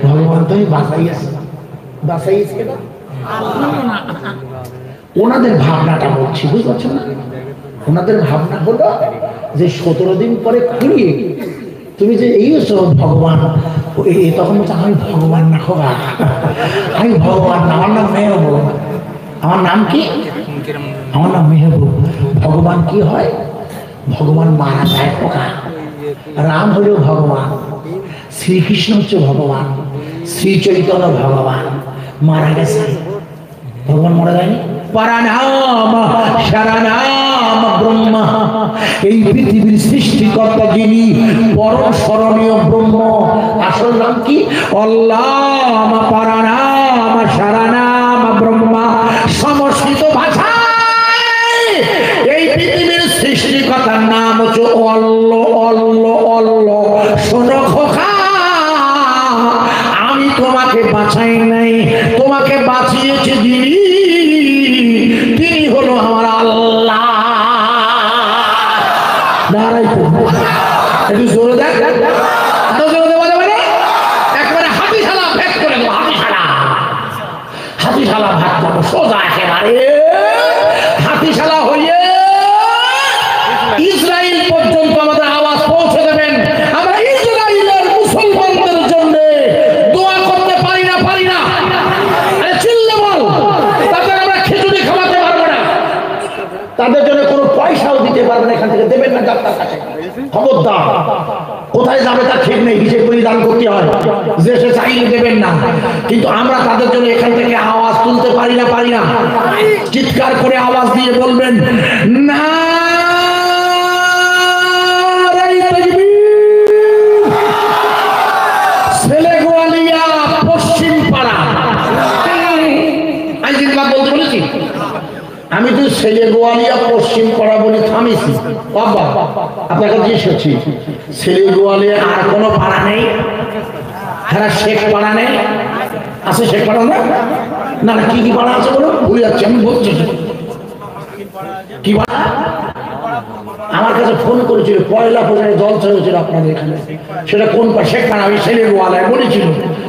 ভগবান তুমি বাঁচাইয়াছে না। ওনাদের ভাবনাটা বলছি, বুঝতে পারছো না? ওনাদের ভাবনা হলো যে 17 দিন পরে খুলিয়ে তুমি যে এই ভগবান, তখন বলছে আমি ভগবান না, খোকা আমি ভগবান না, আমার নাম মেহবুব। আমার নাম কি? আমার নাম মেহবুব। ভগবান কি হয়? ভগবান মারা যায় খোকা। রাম হলো ভগবান, শ্রীকৃষ্ণ হচ্ছে ভগবান, শ্রী চৈতন্য ভগবান। মারা গেছে, ভগবান মারা যায়নি। পরনাম শরণাম ব্রহ্ম, এই পৃথিবীর সৃষ্টিকর্তা যিনি পরম স্মরণীয় ব্রহ্ম, আসল নাম কি? আল্লাহ। পরনাম শরণাম ব্রহ্ম, সংস্কৃত ভাষায় এই পৃথিবীর সৃষ্টিকর্তার নাম হচ্ছে অল্ল। শোনো খোকা, আমি তোমাকে বাঁচাই নাই, তোমাকে বাঁচিয়েছে যিনি, তিনি হলো আমার আল্লাহ। একটু জোরে দেখ, একবারে হাতিশালা ভেদ করে দেবো, হাতিশালা ভাত যাবো সোজা একেবারে হাতিশালা হইয়ে ইসরায়েল খবরদার, কোথায় যাবে তার ঠিক নেই, হিসেব করে দান করতে হয়, যে সে চাইলে দেবেন না। কিন্তু আমরা তাদের জন্য এখান থেকে আওয়াজ তুলতে পারি না, চিৎকার করে আওয়াজ দিয়ে বলবেন না ছেলে গোয়ালিয়া পশ্চিম পাড়া। আমি জিন্দাবাদ বলতে বলেছি, আমি তো ছেলে গোয়ালিয়া পশ্চিম পাড়া বলে থামিছি। বাবা আপনাকে জিজ্ঞেস করছি, ছেলে গোয়ালিয়া আর কোনো পাড়া নেই? হ্যাঁ, শেখ পাড়া নেই? আছে শেখ পাড়া না? না না, কি কি পাড়া আছে বলো, ভুলে যাচ্ছি আমি, বলছি কি পাড়া? আমার কাছে ফোন করেছিল, পয়লা পর্যন্ত জলসা হয়েছিল আপনাদের এখানে, সেটা কোন পাড়া? শেখ পাড়া, আমি ছেলে গোয়ালায় বলেছিল,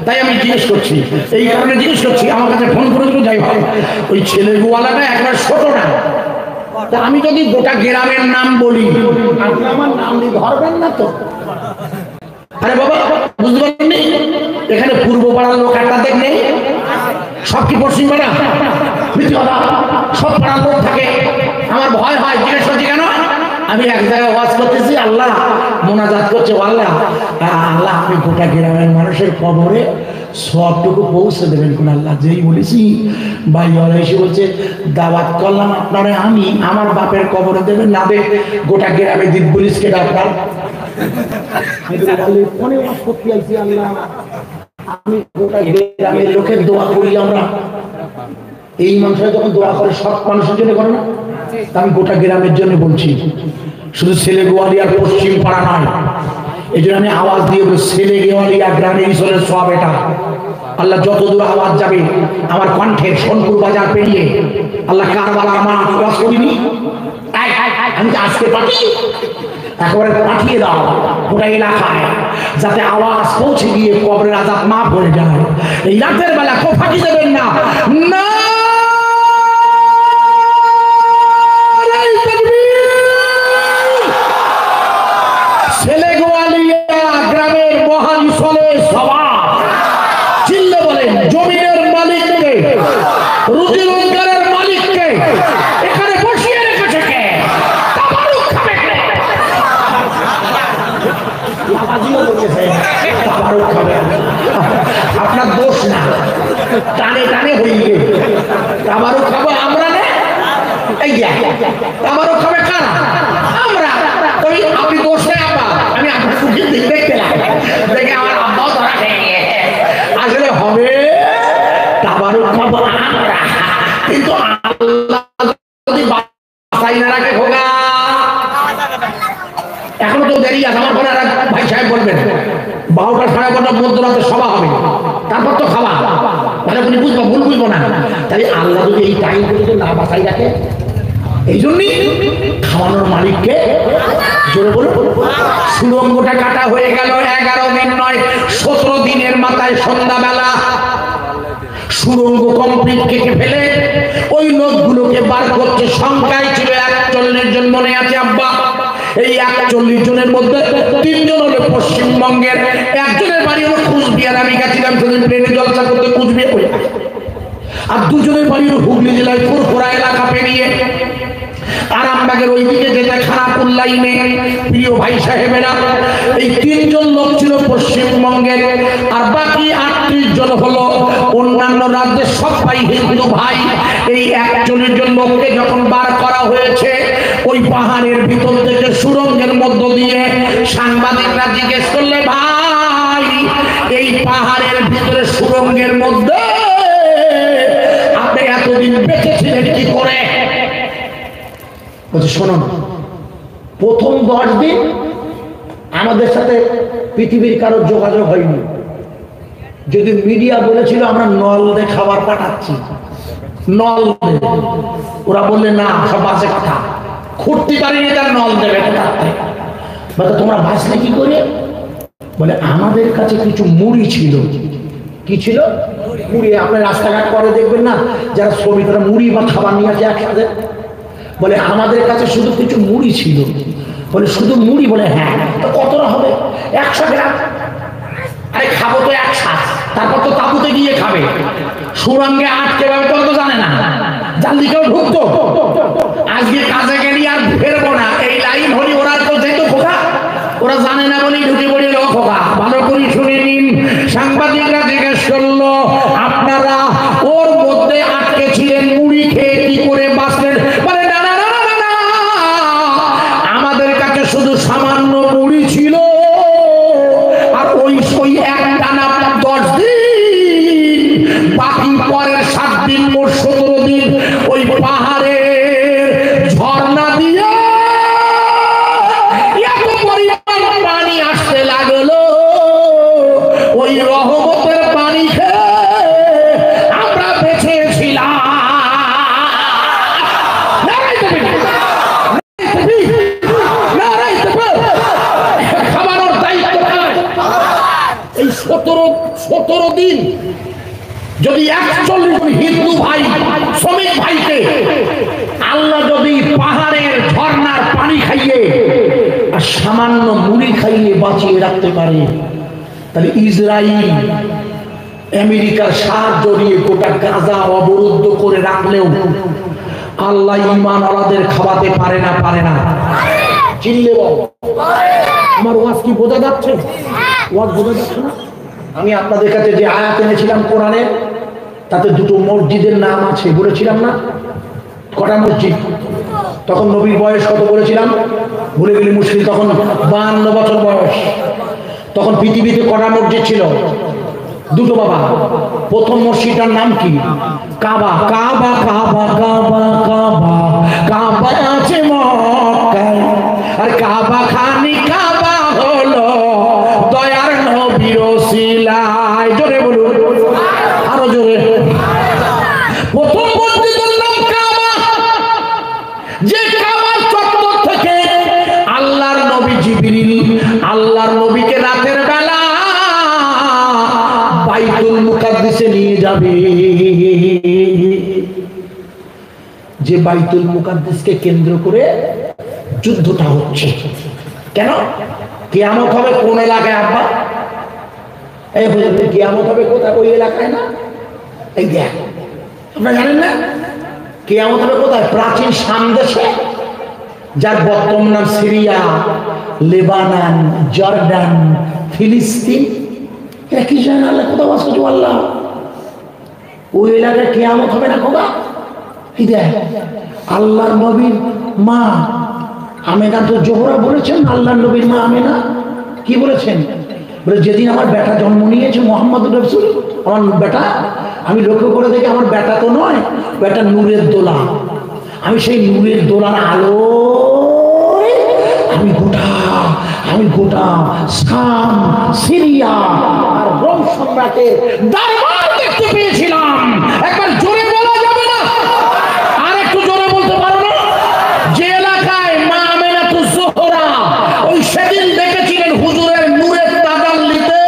তাই আমি জিজ্ঞেস করছি, এই কারণে জিজ্ঞেস করছি। আমার কাছে ফোন করেছিল, যাই হোক ওই ছেলে গোয়ালাটা একবার ছোট না। তা আমি যদি গোটা গ্রামের নাম বলি, আপনি আমার নাম দিয়ে ধরবেন না তো? আরে বাবা বুঝতে পারেননি, এখানে পূর্ব পাড়ার লোক একটা দেখ নেই, সব কি পশ্চিম পাড়া? সব পাড়ার লোক থাকে। আমার ভয় হয়, জিজ্ঞেস করছি কেন? আমি এক জায়গায় ওয়াজ করতেছি, আল্লাহ মোনাজাত করছে, আল্লাহ আল্লাহ আপনি গোটা গ্রামের মানুষের কবরে সবটুকু পৌঁছে দেবেন কোন আল্লাহ। যেই বলেছি ভাই এসে বলছে দাওয়াত করলাম আপনারা, আমি আমার বাপের কবরে দেবেন না, দে গোটা গ্রামে দিন পুলিশকে ডাক্তার। ফোনে ওয়াজ করতে আইছি, আল্লাহ আমি গোটা গ্রামের লোকের দোয়া করি। আমরা এই মানুষরা যখন দোয়া করে সব মানুষের জন্য করে না, আমি গোটা গ্রামের জন্য বলছি, শুধু ছেলে গোয়ালিয়ার পশ্চিম পাড়া নয়। এই জন্য আমি আওয়াজ দিয়ে ছেলে গোয়ালিয়া গ্রামে ঈশ্বরের সব এটা। আল্লাহ যত দূর আওয়াজ যাবে আমার কণ্ঠের সোনপুর বাজার পেরিয়ে, আল্লাহ কারবালা আমার আওয়াজ করিনি, আমি আজকে পাঠিয়ে একেবারে পাঠিয়ে দাও গোটা এলাকায়, যাতে আওয়াজ পৌঁছে গিয়ে কবরের আযাব মাফ হয়ে যায়। এই রাতের বেলা কেউ ফাঁকি দেবেন না। না ছেলে গোয়ালিয়া গ্রামের মহান চলে সবার চিল্লে বলেন, জমিনের মালিককে, রুজি রোজগারের মালিককে এখানে বসিয়ে রেখেছে কে? তাবারুক খাবে কে? তাবারুক খাবে আপনার দোষ না, টানে টানে হইয়ে তাবারুক খাবো আমরা না। এই যে তাবারুক খাবে কারা? আমরা। তবে আপনি দোষ নেই আব্বা, আমি আপনার সুখের দিক দেখতে লাগে, দেখে আমার আব্বাও ধরা খেয়ে গিয়ে আসলে হবে তাবারুক খাবো আমরা। কিন্তু আল্লাহ যদি বাঁচাই না রাখে খোকা, এখনো তো দেরি আছে। আমার পরে ভাই সাহেব বলবেন 12টা সাড়ে 12টা মধ্যরাতে সভা হবে, তারপর তো খাওয়া, তাহলে তুমি বুঝবো, ভুল বুঝবো না। তাই আল্লাহ যদি এই টাইম যদি না বাঁচাই রাখে, এই জন্যই খাওয়ানোর মালিককে জোরে বলুন। সুড়ঙ্গটা কাটা হয়ে গেল 11 দিন নয় 17 দিনের মাথায় সন্ধ্যাবেলা সুড়ঙ্গ কমপ্লিট কেটে ফেলে ওই লোকগুলোকে বার করছে। সংখ্যায় ছিল 41 জন, মনে আছে আব্বা? এই 41 জনের মধ্যে 3 জন হলো পশ্চিমবঙ্গের, একজনের বাড়ি হলো কুচবিহার, আমি গেছিলাম সেদিন প্লেনে জলসা করতে কুচবিহার, আর 2 জনের বাড়ি হলো হুগলি জেলায় ফুরফুরা এলাকা পেরিয়ে আরামবাগের ওইদিকে যেটা খানাপুর লাইনে। প্রিয় ভাই সাহেবেরা, এই 3 জন লোক ছিল পশ্চিমবঙ্গের, আর বাকি 38 জন হলো অন্যান্য রাজ্যের। সবাই হিন্দু ভাই। এই 41 জন লোককে যখন বার করা হয়েছে ওই পাহাড়ের ভিতর থেকে সুড়ঙ্গের মধ্য দিয়ে, সাংবাদিকরা জিজ্ঞেস করলে ভাই এই পাহাড়ের ভিতরে সুড়ঙ্গের মধ্যে আপনি এতদিন বেঁচে ছিলেন কি করে? বলছে শোনো, প্রথম 10 দিন আমাদের সাথে পৃথিবীর কারোর যোগাযোগ হয়নি। যদি মিডিয়া বলেছিল আমরা নল দিয়ে খাবার পাঠাচ্ছি, নল ওরা বললে না, সব বাজে কথা, খুঁড়তে পারিনি, তার নল দেবে কোথাতে? বলে তোমরা বাঁচলে কি করে? বলে আমাদের কাছে কিছু মুড়ি ছিল। কি ছিল? মুড়ি। আপনার রাস্তাঘাট করে দেখবেন না, যারা শ্রমিকরা মুড়ি বা খাবার নিয়ে আসে একসাথে, বলে আমাদের কাছে শুধু কিছু মুড়ি ছিল। বলে শুধু মুড়ি? বলে হ্যাঁ। তো কতটা হবে? 100 গ্রাম। আরে খাবো তো 100, তারপর তো তাঁবুতে গিয়ে খাবে। সুরঙ্গে আটকে যাবে তো জানে না, জানলি কেউ ঢুকতো? আজকে কাজে গেলি আর ফেরবো না, এই লাইন হলি ওরা তো যেত খোকা ওরা জানে না বলেই ঢুকে পড়ে খোকা। ভালো করে শুনে নিন। সাংবাদিকরা জিজ্ঞেস করলো, আপনারা ওর মধ্যে আটকে ছিলেন, মুড়ি খেয়ে কি করে বাঁচলেন? বলে না না না না না, আমাদের কাছে শুধু সামান্য মুড়ি ছিল, আর ওই এক টানা 10 দিন, বাকি পরের 7 দিন মোট 17 দিন ওই পাহাড়ের ঝর্ণা দিয়ে এত পরিমাণ পানি আসতে লাগলো, ওই রহমতের পানি খেয়ে আমরা বেঁচেছিলাম। খাবানোর দায়িত্ব এই 17 দিন যদি 41 হিন্দু ভাই শ্রমিক ভাইকে আল্লাহ যদি পাহাড়ের ঝর্ণার পানি খাইয়ে আর সামান্য মুড়ি খাইয়ে বাঁচিয়ে রাখতে পারে, তাহলে ইসরায়েল আমেরিকার সাহায্য নিয়ে গোটা গাজা অবরুদ্ধ করে রাখলেও আল্লাহ ঈমান ওয়ালাদের খাওয়াতে পারে না? পারে না? চিল্লে বল। আমার ওয়াজ কি বোঝা যাচ্ছে? ওয়াজ বোঝা যাচ্ছে না? আমি আপনাদের কাছে যে আয়াত এনেছিলাম কোরআনে, তাতে 2টো মসজিদের নাম আছে, বলেছিলাম না? কটা মসজিদ? তখন নবীর বয়স কত বলেছিলাম? ভুলে গেলি মুশকিল। তখন 52 বছর বয়স। তখন পৃথিবীতে কটা মসজিদ ছিল? 2টো বাবা। প্রথম মসজিদটার নাম কি? কাবা। কাবা কাবা কাবা কাবা কাবা আছে মক্কায়, আর কাবা খানি কাবা হলো দয়ার নবীর ওসিলায়। জোরে বলুন, আরো জোরে। প্রথম মসজিদের নাম কাবা, যে কাবার চত্বর থেকে আল্লাহর নবী জিবরিল আল্লাহর নবীকে রাতের বেলা বাইতুল মুকাদ্দিসে নিয়ে যাবে। যে বাইতুল মুকাদ্দিসকে কেন্দ্র করে যুদ্ধটা হচ্ছে। কেন? কিয়ামত হবে কোন এলাকায় আব্বা? এই কিয়ামত হবে কোথায়? ওই এলাকায় না? এই দেখ, আপনারা জানেন না কিয়ামত হবে কোথায়? প্রাচীন শাম দেশে, যার বর্তমান নাম সিরিয়া, লেবানন, জর্ডান, ফিলিস্তিন। এরা কি জানে আল্লাহ কোথাও বাস করছে? আল্লাহ ওই এলাকায় কিয়ামত হবে না খোদা? এই দেখ, আল্লাহর নবীর মা আমেনা তো জোহরা বলেছেন, আল্লাহর নবীর মা আমেনা কি বলেছেন? বলে যেদিন আমার বেটা জন্ম নিয়েছে মোহাম্মদ রাসূল, আমার বেটা, আমি লক্ষ্য করে দেখি আমার বেটা তো নয়, বেটা নূরের দোলা। আমি সেই নূরের দোলার আলো আমি গোটা শাম, সিরিয়া আর রোম সম্রাটের দরবার দেখতে পেয়েছিলাম। একবার জোরে বলা যাবে না? আর একটু জোরে বলতে পারো না? যে এলাকায় মা আমেনাতুজ জোহরা ওই সেদিন দেখেছিলেন হুজুরের নূরের তাজাল্লিতে,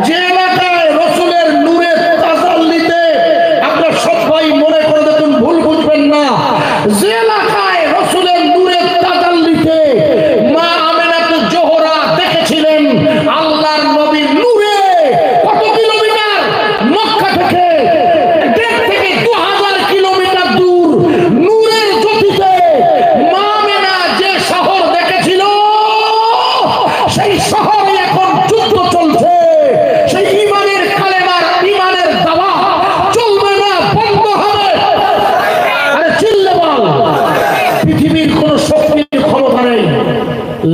যে এলাকায় রাসূলের নূরের তাজাল্লিতে, আপনারা সবাই মনে করে দেখুন, ভুল বুঝবেন না, যে এলাকায় রাসূলের নূরের তাজাল্লিতে মা আমেনাতুজ জোহরা দেখেছিলেন আল্লাহর নবীর নূরে, কত কিলোমিটার? মক্কা থেকে 1.5 থেকে 2000 কিলোমিটার দূর নূরের জ্যোতিতে মা আমেনা যে শহর দেখেছিল, সেই শহরে এখন যুদ্ধ চলছে। সেই ঈমানের কালেমার, ঈমানের দাওয়া চলবে না, বন্ধ হবে। আরে চিল্লে বল, পৃথিবীর কোন শক্তির ক্ষমতা নেই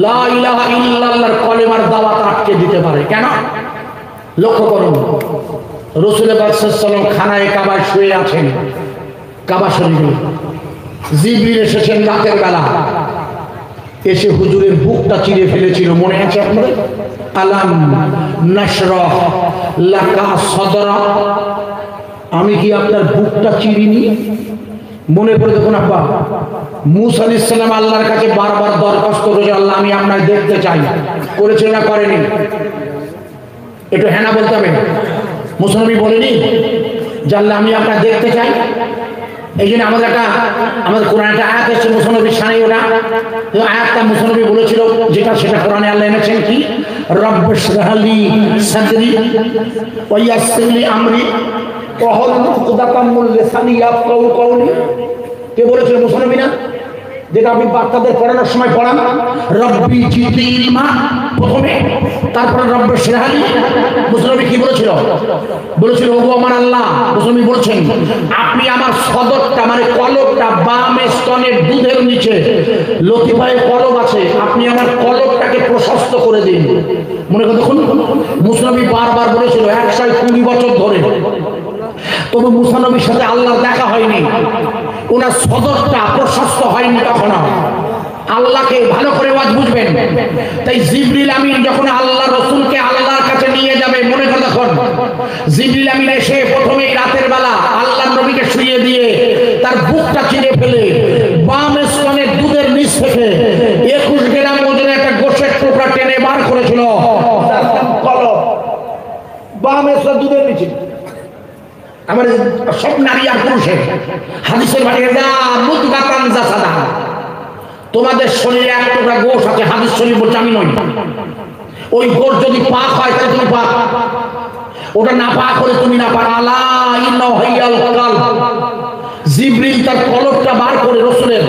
লা ইলাহা ইল্লাল্লাহর কলেমার দাওয়াত আটকে দিতে পারে। কেন? লক্ষ্য করুন, রাসূল পাক সাল্লাল্লাহু আলাইহি ওয়াসাল্লাম খানায়ে কাবায় শুয়ে আছেন, কাবা শরীফে জিবরিল এসেছেন রাতের বেলা, এসে হুজুরের বুকটা চিরে ফেলেছিল। মনে আছে আপনাদের? আলাম নাশরাহ লাকা সাদরা, আমি কি আপনার বুকটা চিরিনি? মনে করে দেখুন আব্বা, মূসা আলাইহিস সালাম আল্লাহর কাছে বারবার দরখাস্ত করেছে, আল্লাহ আমি আপনাকে দেখতে চাই। করেছে না করেনি? একটু হ্যাঁ না বলতে হবে। মুসা নবী বলেনি যে আল্লাহ আমি আপনাকে দেখতে চাই? এই জন্য আমাদের কোরআনে একটা আয়াত এসেছে মুসা নবীর শানে, ওটা আয়াতটা মুসা নবী বলেছিল, যেটা সেটা কোরআনে আল্লাহ এনেছেন কি? রব্বিশরাহ লি সাদরি ওয়া ইয়াসসির লি আমরি ওয়াহলুল উকদাতাম মিন লিসানি ইয়াফকাহু কওলি। কে বলেছিল? মুসা নবী না? যেটা আপনি বাচ্চাদের পড়ানোর সময় পড়ান, রব্বি জিদনি ইলমা প্রথমে, তারপরে রব্বি ইশরাহলি। মুসলমান কি বলেছিল? বলেছিল ওগো আমার আল্লাহ, মুসলমান বলছেন আপনি আমার সদরটা মানে কলবটা বাম স্তনের দুধের নিচে লতিফায় কলব আছে, আপনি আমার কলবটাকে প্রশস্ত করে দিন। মনে করে দেখুন, মুসলমান বারবার বলেছিল 120 বছর ধরে, তবে মুসা নবীর সাথে আল্লাহর দেখা হয়নি, ওনার সদরটা প্রশস্ত হয়নি কখনো। আল্লাহকে ভালো করে ওয়াজ বুঝবেন। তাই জিবরিল আমিন যখন আল্লাহ রাসূলকে আল্লাহর কাছে নিয়ে যাবে, মনে করে দেখুন জিবরিল আমিন এসে প্রথমে রাতের বেলা আল্লাহর নবীকে শুইয়ে দিয়ে তার বুকটা চিরে ফেলে বাম স্তনের দুধের নিচ থেকে 21 গ্রাম ওজনের একটা গোশের টুকরা টেনে বার করেছিল, কলব বাম স্তনের দুধের নিচে। আমার সব নারী আর পুরুষের হাদিসের বাড়িয়ে যা মুদগাতান জাসাদা, তোমাদের শরীরে এক টুকরা গোশ আছে, হাদিস শরীফ বলছে, আমি নই। ওই গোশ যদি পাক হয় তাহলে তুমি পাক, ওটা না পাক হলে তুমি না পাক। আলা ইন্নাহু হাইয়াল কাল। জিবরিল তার কলবটা বার করে রাসূলের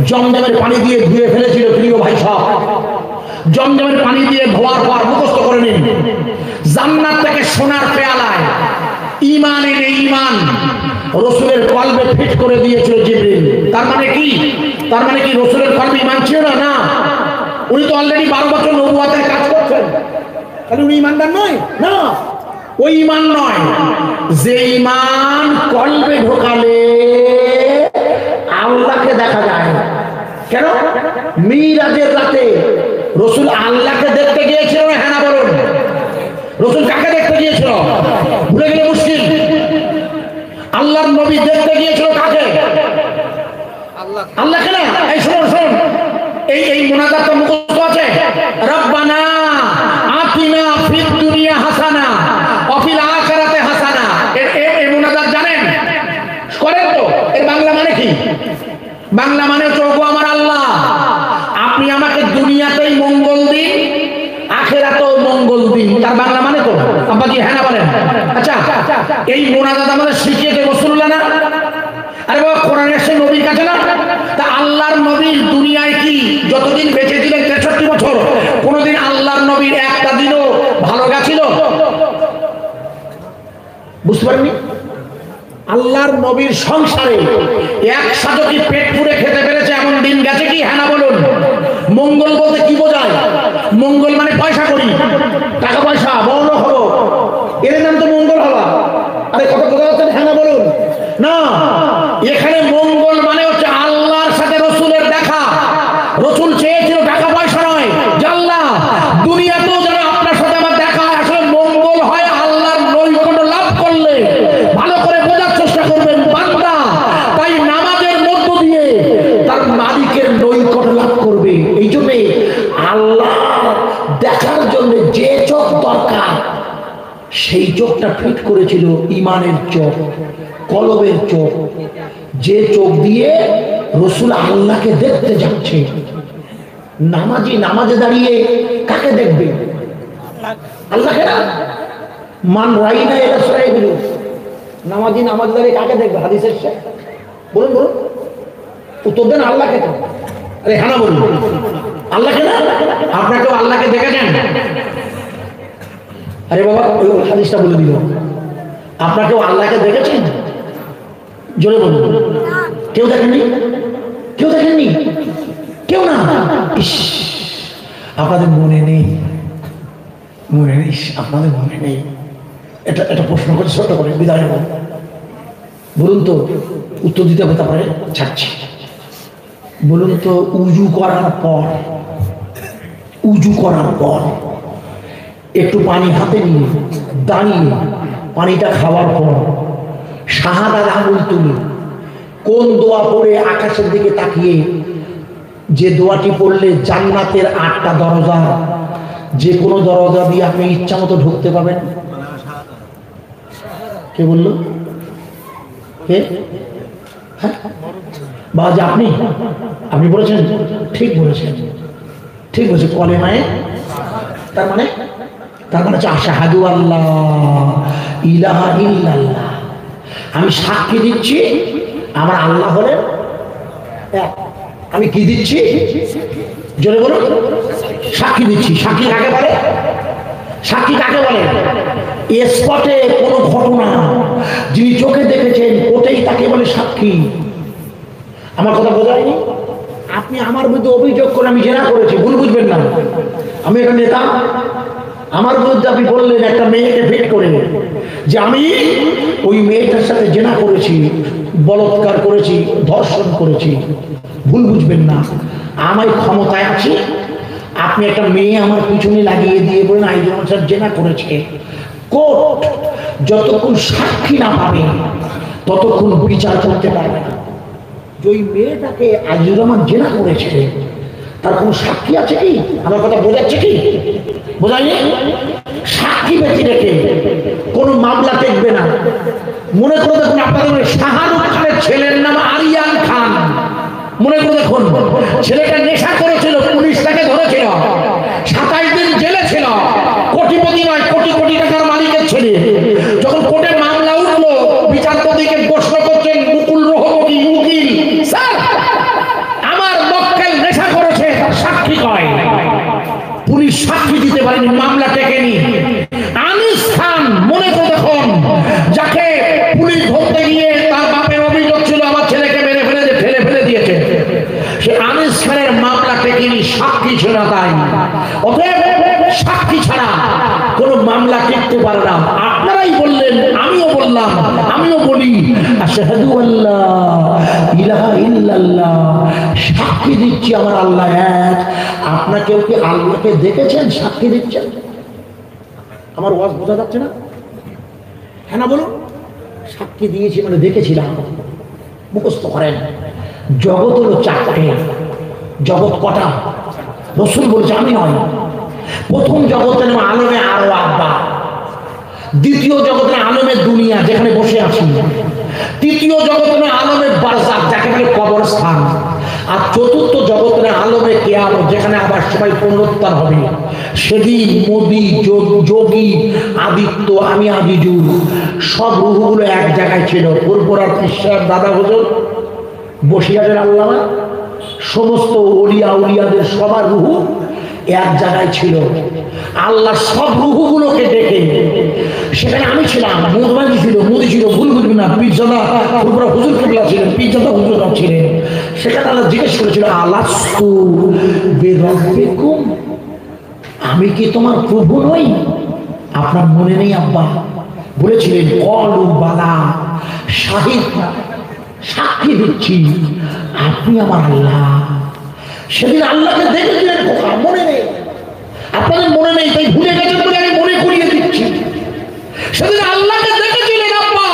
জমজমের পানি দিয়ে ধুয়ে ফেলেছিল। প্রিয় ভাই সব, জমজমের পানি দিয়ে ধোয়ার পর মুখস্থ করে নিন, জান্নাত থেকে সোনার পেয়ালায় ঈমানের ঈমান রাসূলের কলবে ফিট করে দিয়েছিল জিবরিল। তার মানে কি? তার মানে কি রাসূলের কলবে ঈমান ছিল না? না, উনি তো অলরেডি 12 বছর নবুয়তের কাজ করছেন, তাহলে উনি ঈমানদার নয়? না, ওই ঈমান নয় যে ঈমান কলবে ঢোকালে আল্লাহকে দেখা যায়। কেন? মিরাজের রাতে রাসূল আল্লাহকে দেখতে গিয়েছিল না? হ্যাঁ না বলুন। রাসূল কাকে দেখতে গিয়েছিল? ভুলে গেলে মুশকিল। আল্লাহর নবী দেখতে গিয়েছিল কাকে? আল্লাহকে না। এই শুনুন শুনুন, এই মুনাজাত মুখস্থ আছে, রব্বানা আতিনা ফিদ দুনিয়া হাসানা ওয়া ফিল আখিরাতি হাসানা। এই মুনাজাত জানেন? করেন তো? এর বাংলা মানে কি? বাংলা মানে হচ্ছে ওগো আমার আল্লাহ, আপনি আমাকে দুনিয়াতেই মঙ্গল দিন, আখিরাতেও মঙ্গল দিন। তার বাংলা মানে তো আব্বাজি হ্যাঁ না বলেন? আচ্ছা, এই মুনাজাত আমাদের শিখিয়েছে রাসূলুল্লাহ না? আরে বাবা, কোরআন এসে নবীর কাছে না? তা আল্লাহর নবীর দুনিয়ায় কি যতদিন বেঁচে ছিলেন 63 বছর, কোনদিন আল্লাহর নবীর একটা দিনও ভালো গেছিল? বুঝতে পারেননি? আল্লাহর নবীর সংসারে একসাথে কি পেট পুরে খেতে পেরেছে এমন দিন গেছে কি? হ্যাঁ না বলুন। মঙ্গল বলতে কি বোঝায়? মঙ্গল মানে পয়সা করি, টাকা পয়সা, বড় হবো, এর নাম তো মঙ্গল হওয়া। আরে কত কথা হচ্ছে? হ্যাঁ না বলুন। না, এখানে মঙ্গল মানে হচ্ছে আল্লাহর সাথে রাসূলের দেখা। রাসূল চেয়েছিল টাকা পয়সা নয়, যে আল্লাহ দুনিয়াতেও যেন আপনার সাথে আমার দেখা হয়। আসলে মঙ্গল হয় আল্লাহর নৈকট্য লাভ করলে। ভালো করে বোঝার চেষ্টা করবেন বান্দা তাই নামাজের মধ্য দিয়ে তার মালিকের নৈকট্য লাভ করবে। এই জন্য আল্লাহ দেখার জন্য যে চোখ দরকার সেই চোখটা ফিট করেছিল, ঈমানের চোখ, কলবের চোখ, যে চোখ দিয়ে রাসূল আল্লাহকে দেখতে যাচ্ছে। নামাজি নামাজে দাঁড়িয়ে কাকে দেখবে? আল্লাহকে না। মান রাইনা ইলা সাইবিল, নামাজি নামাজ দাঁড়িয়ে কাকে দেখবে? হাদিসের শেষ বলুন বলুন, উত্তর দেন। আল্লাহকে তো। আরে হ্যাঁ না বলুন, আল্লাহকে না। আপনাকেও আল্লাহকে দেখেছেন? আরে বাবা, ওই হাদিসটা বলে দিল, আপনাকেও আল্লাহকে দেখেছেন? জোরে বলুন। কেউ দেখেননি? কেউ দেখেননি? কেউ না? ইস, আপনাদের মনে নেই, মনে নেই, আপনাদের মনে নেই। এটা প্রশ্ন করে ছোট করে বিদায় নেব। বলুন তো, উত্তর দিতে হবে, তারপরে ছাড়ছি। বলুন তো, উজু করার পর একটু পানি হাতে নিয়ে দাঁড়িয়ে পানিটা খাওয়ার পর শাহাদাত আঙ্গুল তুলে কোন দোয়া পড়ে আকাশের দিকে তাকিয়ে, যে দোয়াটি পড়লে জান্নাতের 8টা দরজা, যে কোনো দরজা দিয়ে আপনি ইচ্ছা মতো ঢুকতে পাবেন? কে বললো? কে? বাবা, আপনি বলেছেন? ঠিক বলেছেন, ঠিক বলেছেন। কলেমায়ে তার মানে হচ্ছে আশহাদু আল্লা ইলাহা ইল্লাল্লাহ, আমি সাক্ষী দিচ্ছি আমার আল্লাহ হলেন এক। আমি কি দিচ্ছি জোরে বলুন? সাক্ষী দিচ্ছি। সাক্ষী কাকে বলে? সাক্ষী কাকে বলে? স্পটে কোনো ঘটনা যিনি চোখে দেখেছেন কোটেই তাকে বলে সাক্ষী। আমার কথা বোঝায়নি? আপনি আমার বিরুদ্ধে অভিযোগ করে আমি জেনা করেছি, ভুল বুঝবেন না। আমি একটা নেতা, আমার বিরুদ্ধে আপনি বললেন একটা মেয়েকে ভেট করে যে আমি ওই মেয়েটার সাথে জেনা করেছি, বলৎকার করেছি, ধর্ষণ করেছি, ভুল বুঝবেন না। আমার ক্ষমতায় আছি, আপনি একটা মেয়ে আমার পিছনে লাগিয়ে দিয়ে বলেন আইজুল স্যার জেনা করেছে। কোর্ট যতক্ষণ সাক্ষী না পাবে ততক্ষণ বিচার করতে পারবে না। ওই মেয়েটাকে আইজুল রহমান জেনা করেছে তার কোনো সাক্ষী আছে কি? আমার কথা বোঝাচ্ছে কি? বোঝায়নি? সাক্ষী বেঁচে রেখে কোনো মামলা দেখবে না। মনে করে দেখুন আপনাদের শাহরুখ খানের ছেলের নাম আরিয়ান খান, মনে করে দেখুন ছেলেটা নেশা করেছিল, পুলিশ তাকে ধরেছিল, 27 দিন জেলে ছিল, কোটিপতি নয় কোটি কোটি টাকার মালিকের ছেলে। যখন কোর্টে মামলা উঠলো বিচারপতিকে প্রশ্ন করছেন মুকুল রোহতগি উকিল, স্যার আমার মক্কেল নেশা করেছে, সাক্ষী কয়। পুলিশ সাক্ষী দিতে পারেনি, মামলা টেকেনি। আনিস খান মনে করে দেখুন যাকে পুলিশ ধরতে গিয়ে তার বাপের অভিযোগ ছিল আমার ছেলেকে মেরে ফেলে দিয়েছে, সে আনিস খানের মামলা টেকেনি, সাক্ষী ছিল তাই। অতএব সাক্ষী ছাড়া কোন মামলা টিকতে পারে না। আপনারাই বললেন, আমিও বললাম, আমিও বলি আশহাদু আল্লা ইলাহা ইল্লাল্লাহ, সাক্ষী দিচ্ছি আমার আল্লাহ এক। আপনাকেও কি আল্লাহকে দেখেছেন সাক্ষী দিচ্ছেন? আমার ওয়াজ বোঝা যাচ্ছে না? হ্যাঁ না বলুন? সাক্ষী দিয়েছি মানে দেখেছিলাম। মুখস্থ করেন, জগৎ হলো 4টে। জগৎ কটা? রসুল বলছে, আমি নয়। প্রথম জগতের নাম আলমে আরো আব্বা, দ্বিতীয় জগতের আলমে দুনিয়া যেখানে বসে আছি, তৃতীয় জগতের আলমে বারজাখ যাকে বলে কবরস্থান, আর চতুর্থ জগতের আলমে কিয়ামত যেখানে আবার সবাই পুনরুত্থান হবে। সেদিন মোদি যোগী আদিত্য আমি আজিজুর সব রুহগুলো এক জায়গায় ছিল। পুরপুরার কৃষ্ণার দাদা হুজুর বসিয়াদের আল্লামা সমস্ত ওলিয়া উলিয়াদের সবার রুহু এক জায়গায় ছিল। আল্লাহ সব রুহগুলোকে দেখে সেখানে আমি ছিলাম, মোদবাজি ছিল, মোদি ছিল, ভুল বুঝবি না, পীরজাদা পুরপুরা হুজুর কেবলা ছিলেন, পীরজাদা হুজুর ছিলেন। সেখানে আল্লাহ জিজ্ঞেস করেছিল আলাস্তু বিরাব্বিকুম, আমি কি তোমার প্রভু নই? আপনার মনে নেই আব্বা? বলেছিলেন কলু বালা, শাহিদ সাক্ষী দিচ্ছি আপনি আমার আল্লাহ। সেদিন আল্লাহকে দেখেছিলেন, মনে নেই? আপনাদের মনে নেই তাই ভুলে গেছেন বলে আমি মনে করিয়ে দিচ্ছি। সেদিন আল্লাহকে দেখেছিলেন আব্বা,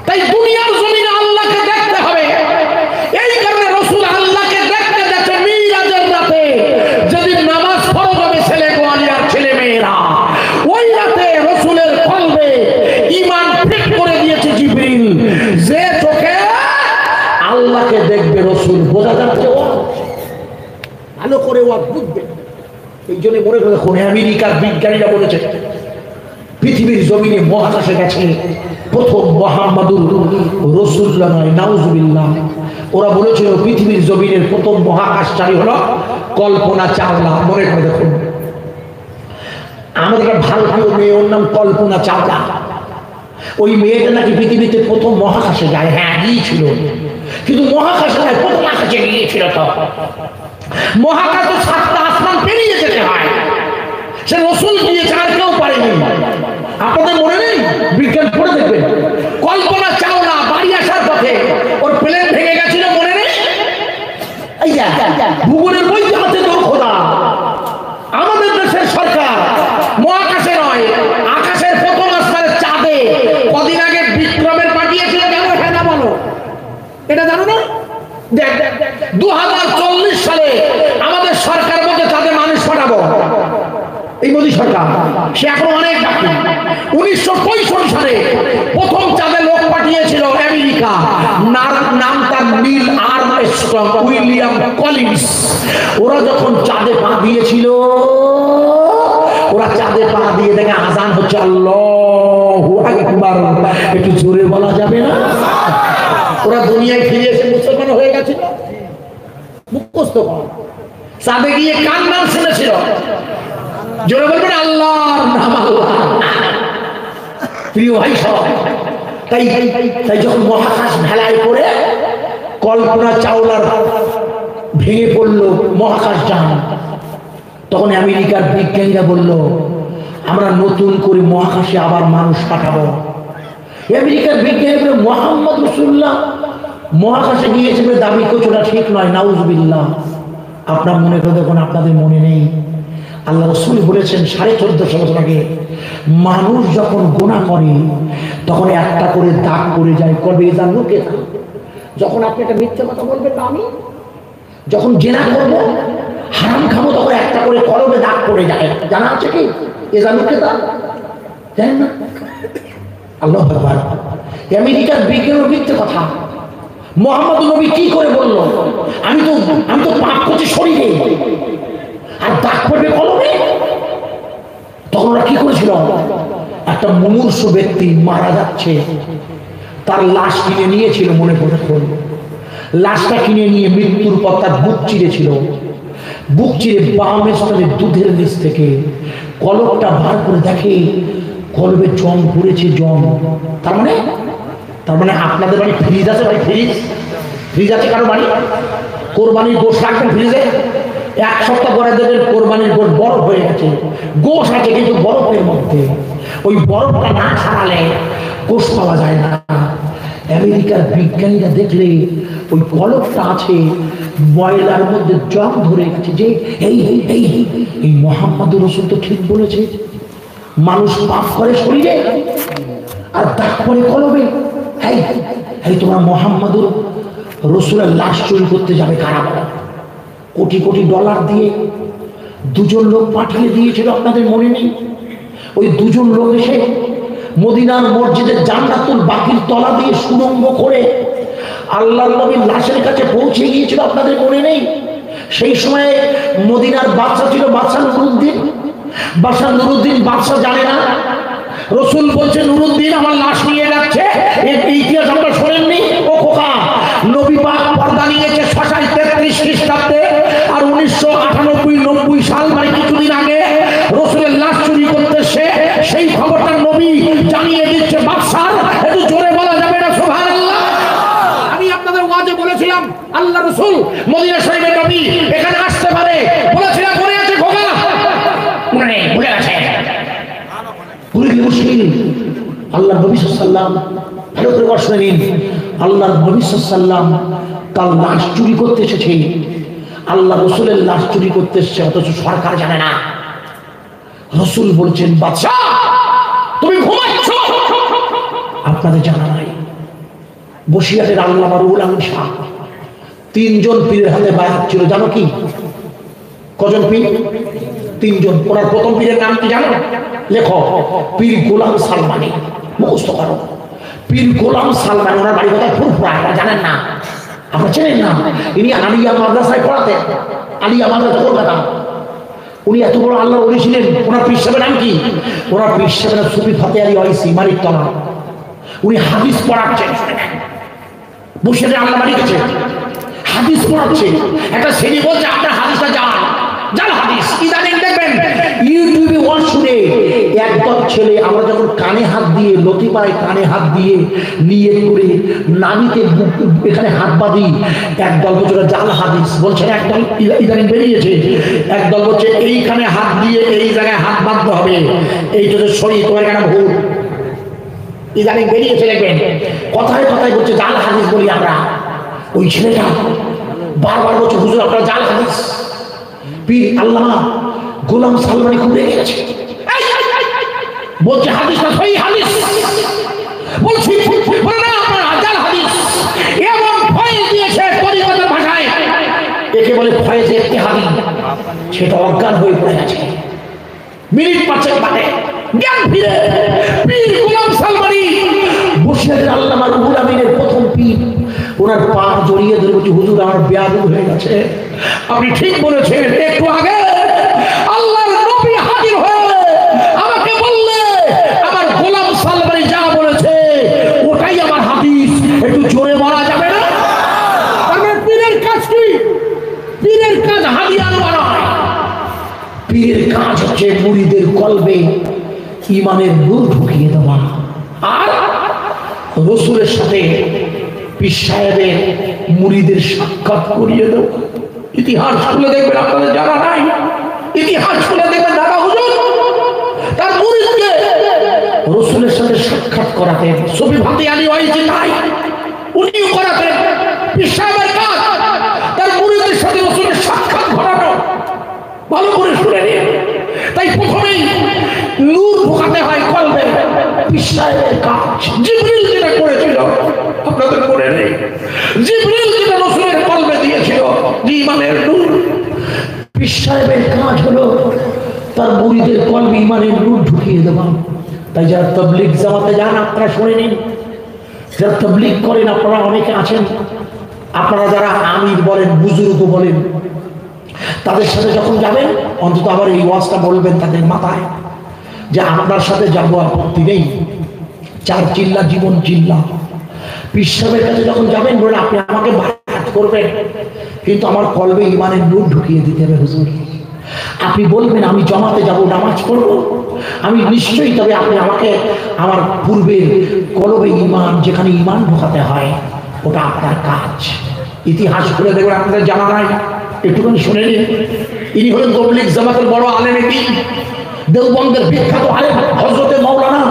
তাই দুনিয়ার জমিনে আল্লাহকে দেখতে হবে। এই কারণে রাসূল আল্লাহকে দেখতে যাচ্ছে মিরাজের রাতে, যেদিন নামাজ ফরজ হবে ছেলে গোয়ালি আর ছেলে মেয়েরা, ওই রাতে রাসূলের কলবে ঈমান ফিট করে দিয়েছে জিবরিল, যে চোখে আল্লাহকে দেখবে রাসূল। বোঝা যাচ্ছে? ভালো করে ও বুঝবে। এই জন্য মনে করে দেখুন আমেরিকার বিজ্ঞানীরা বলেছে পৃথিবীর জমিনে মহাকাশে গেছে প্রথম মুহাম্মাদুর রাসূলুল্লাহ নয়, নাউজুবিল্লাহ। ওরা বলেছিল পৃথিবীর জমিনের প্রথম মহাকাশচারী হলো কল্পনা চাওলা। মনে করে দেখুন আমাদের ভারতীয় মেয়ে, ওর নাম কল্পনা চাওলা। ওই মেয়েটা নাকি পৃথিবীতে প্রথম মহাকাশে যায়। হ্যাঁ গিয়েছিল, কিন্তু মহাকাশে নয়, প্রথম আকাশে গিয়েছিল। তো মহাকাশে 7টা আসমান পেরিয়ে যেতে হয়, সে রাসূল গিয়েছে, আর কেউ পারেনি। আপনাদের মনে নেই? বিজ্ঞান পড়ে দেখবেন, কল্পনা চাওলা বাড়ি আসার পথে ওর প্লেন ভেঙে গেছিল, মনে নেই? এই ভূগোলের বইতে আছে তো খোদা। আমাদের দেশের সরকার মহাকাশে নয়, আকাশের প্রথম আসমানের চাঁদে কদিন আগে বিক্রমের পাঠিয়েছিল। জানো? হ্যাঁ না বলো? এটা জানো না? 2040 সালে আমাদের সরকার বলতে চাঁদে মানুষ পাঠাবো। এই মোদী সরকার, সে এখন অনেক বাকি। 1965 সালে প্রথম চাঁদে লোক পাঠিয়েছিল আমেরিকা, নাম তার নীল আর্মস্ট্রং, উইলিয়াম কলিন্স। ওরা যখন চাঁদে পা দিয়েছিল, ওরা চাঁদে পা দিয়ে দেখে আজান হচ্ছে আল্লাহু আকবার। একটু জোরে বলা যাবে না? ওরা দুনিয়ায় ফিরে এসে মুসলমান হয়ে গেছিল। কষ্ট কম চাঁদে গিয়ে কার নাম শুনেছিল জোরে বলবেন আল্লাহর নাম আল্লাহ প্রিয় ভাই সব তাই তাই যখন মহাকাশ ভেলায় করে কল্পনা চাওলার ভেঙে পড়লো মহাকাশ যান তখন আমেরিকার বিজ্ঞানীরা বলল আমরা নতুন করে মহাকাশে আবার মানুষ পাঠাবো আমেরিকার বিজ্ঞানীরা মুহাম্মদ রাসূলুল্লাহ মহাকাশে গিয়েছে বলে দাবি করছে ওটা ঠিক নয় নাউজুবিল্লাহ আপনার মনে করে দেখুন আপনাদের মনে নেই আল্লাহ রাসূল বলেছেন 1450 বছর আগে মানুষ যখন গুনাহ করে তখন একটা করে দাগ পড়ে যায় কবে জানো কে যখন আপনি একটা মিথ্যা কথা বলবেন না আমি যখন জেনা করব হারাম খাবো তখন একটা করে কলবে দাগ পড়ে যায় জানা আছে কি এ জানো কে তা জানেন না আল্লাহু আকবার আমেরিকার বিজ্ঞানের মিথ্যা কথা মুহাম্মদ নবী কি করে বলল আমি তো পাপ করছি শরীরে আর দাগ পড়বে কলবে তখন ওরা কি করেছিল একটা মুমূর্ষু ব্যক্তি মারা যাচ্ছে তার লাশ কিনে নিয়েছিল মনে পড়ে লাশটা কিনে নিয়ে মৃত্যুর পর তার বুক চিরেছিল বুক চিরে বামের স্থানে দুধের নিচ থেকে কলবটা বার করে দেখে কলবে জং পড়েছে জং তার মানে আপনাদের বাড়ি ফ্রিজ আছে ভাই ফ্রিজ আছে কারো বাড়ি কোরবানির গোশ রাখবেন ফ্রিজে এক সপ্তাহ পরে দেবেন কোরবানির গোশ বরফ হয়ে গেছে গোশ আছে কিন্তু বরফের মধ্যে ওই বরফটা না ছাড়ালে গোশ পাওয়া যায় না আমেরিকার বিজ্ঞানীরা দেখলে ওই কলবটা আছে ময়লার মধ্যে জং ধরে গেছে যে এই মুহাম্মদ রাসূল তো ঠিক বলেছে মানুষ পাপ করে শরীরে আর দাগ পড়ে কলবে তোমরা মুহাম্মদ রাসূলের লাশ চুরি করতে যাবে কারা কোটি কোটি ডলার দিয়ে দুজন লোক পাঠিয়ে দিয়েছিল আপনাদের মনে নেই ওই দুজন লোক এসে মদিনার মসজিদের জান্নাতুল বাকির তলা দিয়ে সুড়ঙ্গ করে আল্লাহর নবীর লাশের কাছে পৌঁছে গিয়েছিল আপনাদের মনে নেই সেই সময়ে মদিনার বাদশা ছিল বাদশা নুরুদ্দিন বাদশা জানে না রাসূল বলছে নুরুদ্দিন আমার লাশ নিয়ে যাচ্ছে এই ইতিহাস আমরা শোনেননি ও খোকা নবী পাক পর্দা নিয়েছে 633 খ্রিস্টাব্দে আর 1998-90 সাল মানে কিছুদিন আগে রাসূলের লাশ চুরি করতে সেই খবরটা নবী জানিয়ে দিচ্ছে বাদশার একটু জোরে বলা যাবে না সুবহানাল্লাহ আমি আপনাদের ওয়াজে বলেছিলাম আল্লাহ রাসূল মদিনা শরীফের নবী এখানে আসতে পারে বলেছিলাম মনে আছে খোকা মনে ভুলে গেছে মুশকিল আল্লাহ নবী সাল্লাল্লাহু ভালো করে প্রশ্ন নিন আল্লাহ নবী সাল্লাল্লাহু তার লাশ চুরি করতে এসেছে আল্লাহ রাসূলের লাশ চুরি করতে এসেছে অথচ সরকার জানে না রাসূল বলছেন বাদশা তুমি ঘুমাচ্ছ আপনাদের জানা নাই বসিরহাটের আল্লামা রুহুল আমিন শাহ তিনজন পীরের হাতে বায়াত ছিল জানো কি কজন পীর তিনজন ওনার প্রথম পীরের নাম কি জানো লেখো পীর গোলাম সালমানি মুখস্থ করো পীর গোলাম সালমানি ওনার বাড়ি কোথায় ফুরফুরা এটা জানেন না আপনারা চেনেন না ইনি আলিয়া মাদ্রাসায় পড়াতেন আলিয়া মাদ্রাসা কলকাতা উনি এত বড় আল্লাহর ওলি ছিলেন ওনার পীর সাহেবের নাম কি ওনার পীর সাহেবের নাম সুফি ফাতে আলী ওয়াইসি মানিকতলা উনি হাদিস পড়াচ্ছেন বসে আল্লাহ বাড়ি গেছে হাদিস পড়াচ্ছে একটা শ্রেণী বলছে আপনার হাদিসটা জাল হাদিস ইদানিং দেখবেন ইউটিউবে ওয়াজ শুনে একদল ছেলে আমরা যখন কানে হাত দিয়ে লতিপাড়ায় কানে হাত দিয়ে নিয়ে করে নাবিতে এখানে হাত বাঁধি একদল বলছে জাল হাদিস বলছে একদল ইদানিং বেরিয়েছে একদল বলছে এইখানে হাত দিয়ে এই জায়গায় হাত বাঁধতে হবে এইটা তো শরীর তোমার কেন ভুল ইদানিং বেরিয়েছে দেখবেন কথায় কথায় বলছে জাল হাদিস বলি আমরা ওই ছেলেটা বারবার বলছে হুজুর আপনারা জাল হাদিস পীর আল্লামা গোলাম সালমানি খুব রেগে গেছে বলছে হাদিসটা সহি হাদিস বলছি বলে না আপনার জাল হাদিস এমন ফয়েজ দিয়েছে তরিকতের ভাষায় একে বলে ফয়েজ ইত্তেহাদি সেটা অজ্ঞান হয়ে পড়ে গেছে মিনিট পাঁচেক বাদে জ্ঞান ফিরে পীর গোলাম সালমানি বসিরহাটের আল্লামা রুহুল আমিনের প্রথম পীর ওনার পা জড়িয়ে ধরে বলছি হুজুর আমার বেয়াদব হয়ে গেছে আপনি ঠিক বলেছেন একটু আগে আল্লাহর নবী হাজির হয়ে আমাকে বললে আমার গোলাম সালমানি যা বলেছে ওটাই আমার হাদিস একটু জোরে বলা যাবে না? পীরের কাজ কি? পীরের কাজ হচ্ছে মুরিদের কলবে ঈমানের নূর ঢুকিয়ে দেওয়া আর রাসূলের সাথে পীর সাহেবের মুরিদের সাক্ষাৎ করিয়ে দেওয়া। ইতিহাস খুলে দেখবেন, আপনাদের জানা নাই, ইতিহাস খুলে দেখবেন দাদা হুজুর তার মুরিদকে রাসূলের সাথে সাক্ষাৎ করাতেন। ছবি ভাতি আলী হয়েছে তাই উনিও করাতেন। পীর সাহেবের কাজ তার মুরিদের সাথে রাসূলের সাক্ষাৎ ঘটানো। ভালো করে শুনে নিন। তাই প্রথমেই নূর ঢোকাতে হয় কলবে, পীর সাহেবের কাজ। জিবরিল যেটা করেছিল আপনাদের মনে নেই, জিবরিল যেটা রাসূলের কলবে দিয়েছিল ঈমানের নূর। পীর সাহেবের কাজ হলো তার মুরিদের কলবে ঈমানের নূর ঢুকিয়ে দেওয়া। তাই যারা তাবলীগ জামাতে যান আপনারা শুনে নিন, যারা তাবলীগ করেন আপনারা অনেকে আছেন, আপনারা যারা আমির বলেন বুজুর্গ বলেন তাদের সাথে যখন যাবেন অন্তত আবার এই ওয়াজটা বলবেন তাদের মাথায় যে আপনার সাথে যাবো আপত্তি নেই, চার চিল্লা জীবন চিল্লা। পীর সাহেবের কাছে যখন যাবেন বলেন আপনি আমাকে বায়াত করবেন কিন্তু আমার কলবে ঈমানের নূর ঢুকিয়ে দিতে হবে হুজুর। আপনি বলবেন আমি জমাতে যাব নামাজ পড়ব, আমি নিশ্চয়ই, তবে আপনি আমাকে আমার পূর্বের কলবে ঈমান যেখানে ঈমান ঢোকাতে হয় ওটা আপনার কাজ। ইতিহাস খুলে দেখবেন আপনাদের জানা নাই, একটুখানি শুনে নিন। ইনি হলেন তাবলীগ জামাতের বড় আলেম, দেওবন্দের বিখ্যাত আলেম হযরতে মাওলানা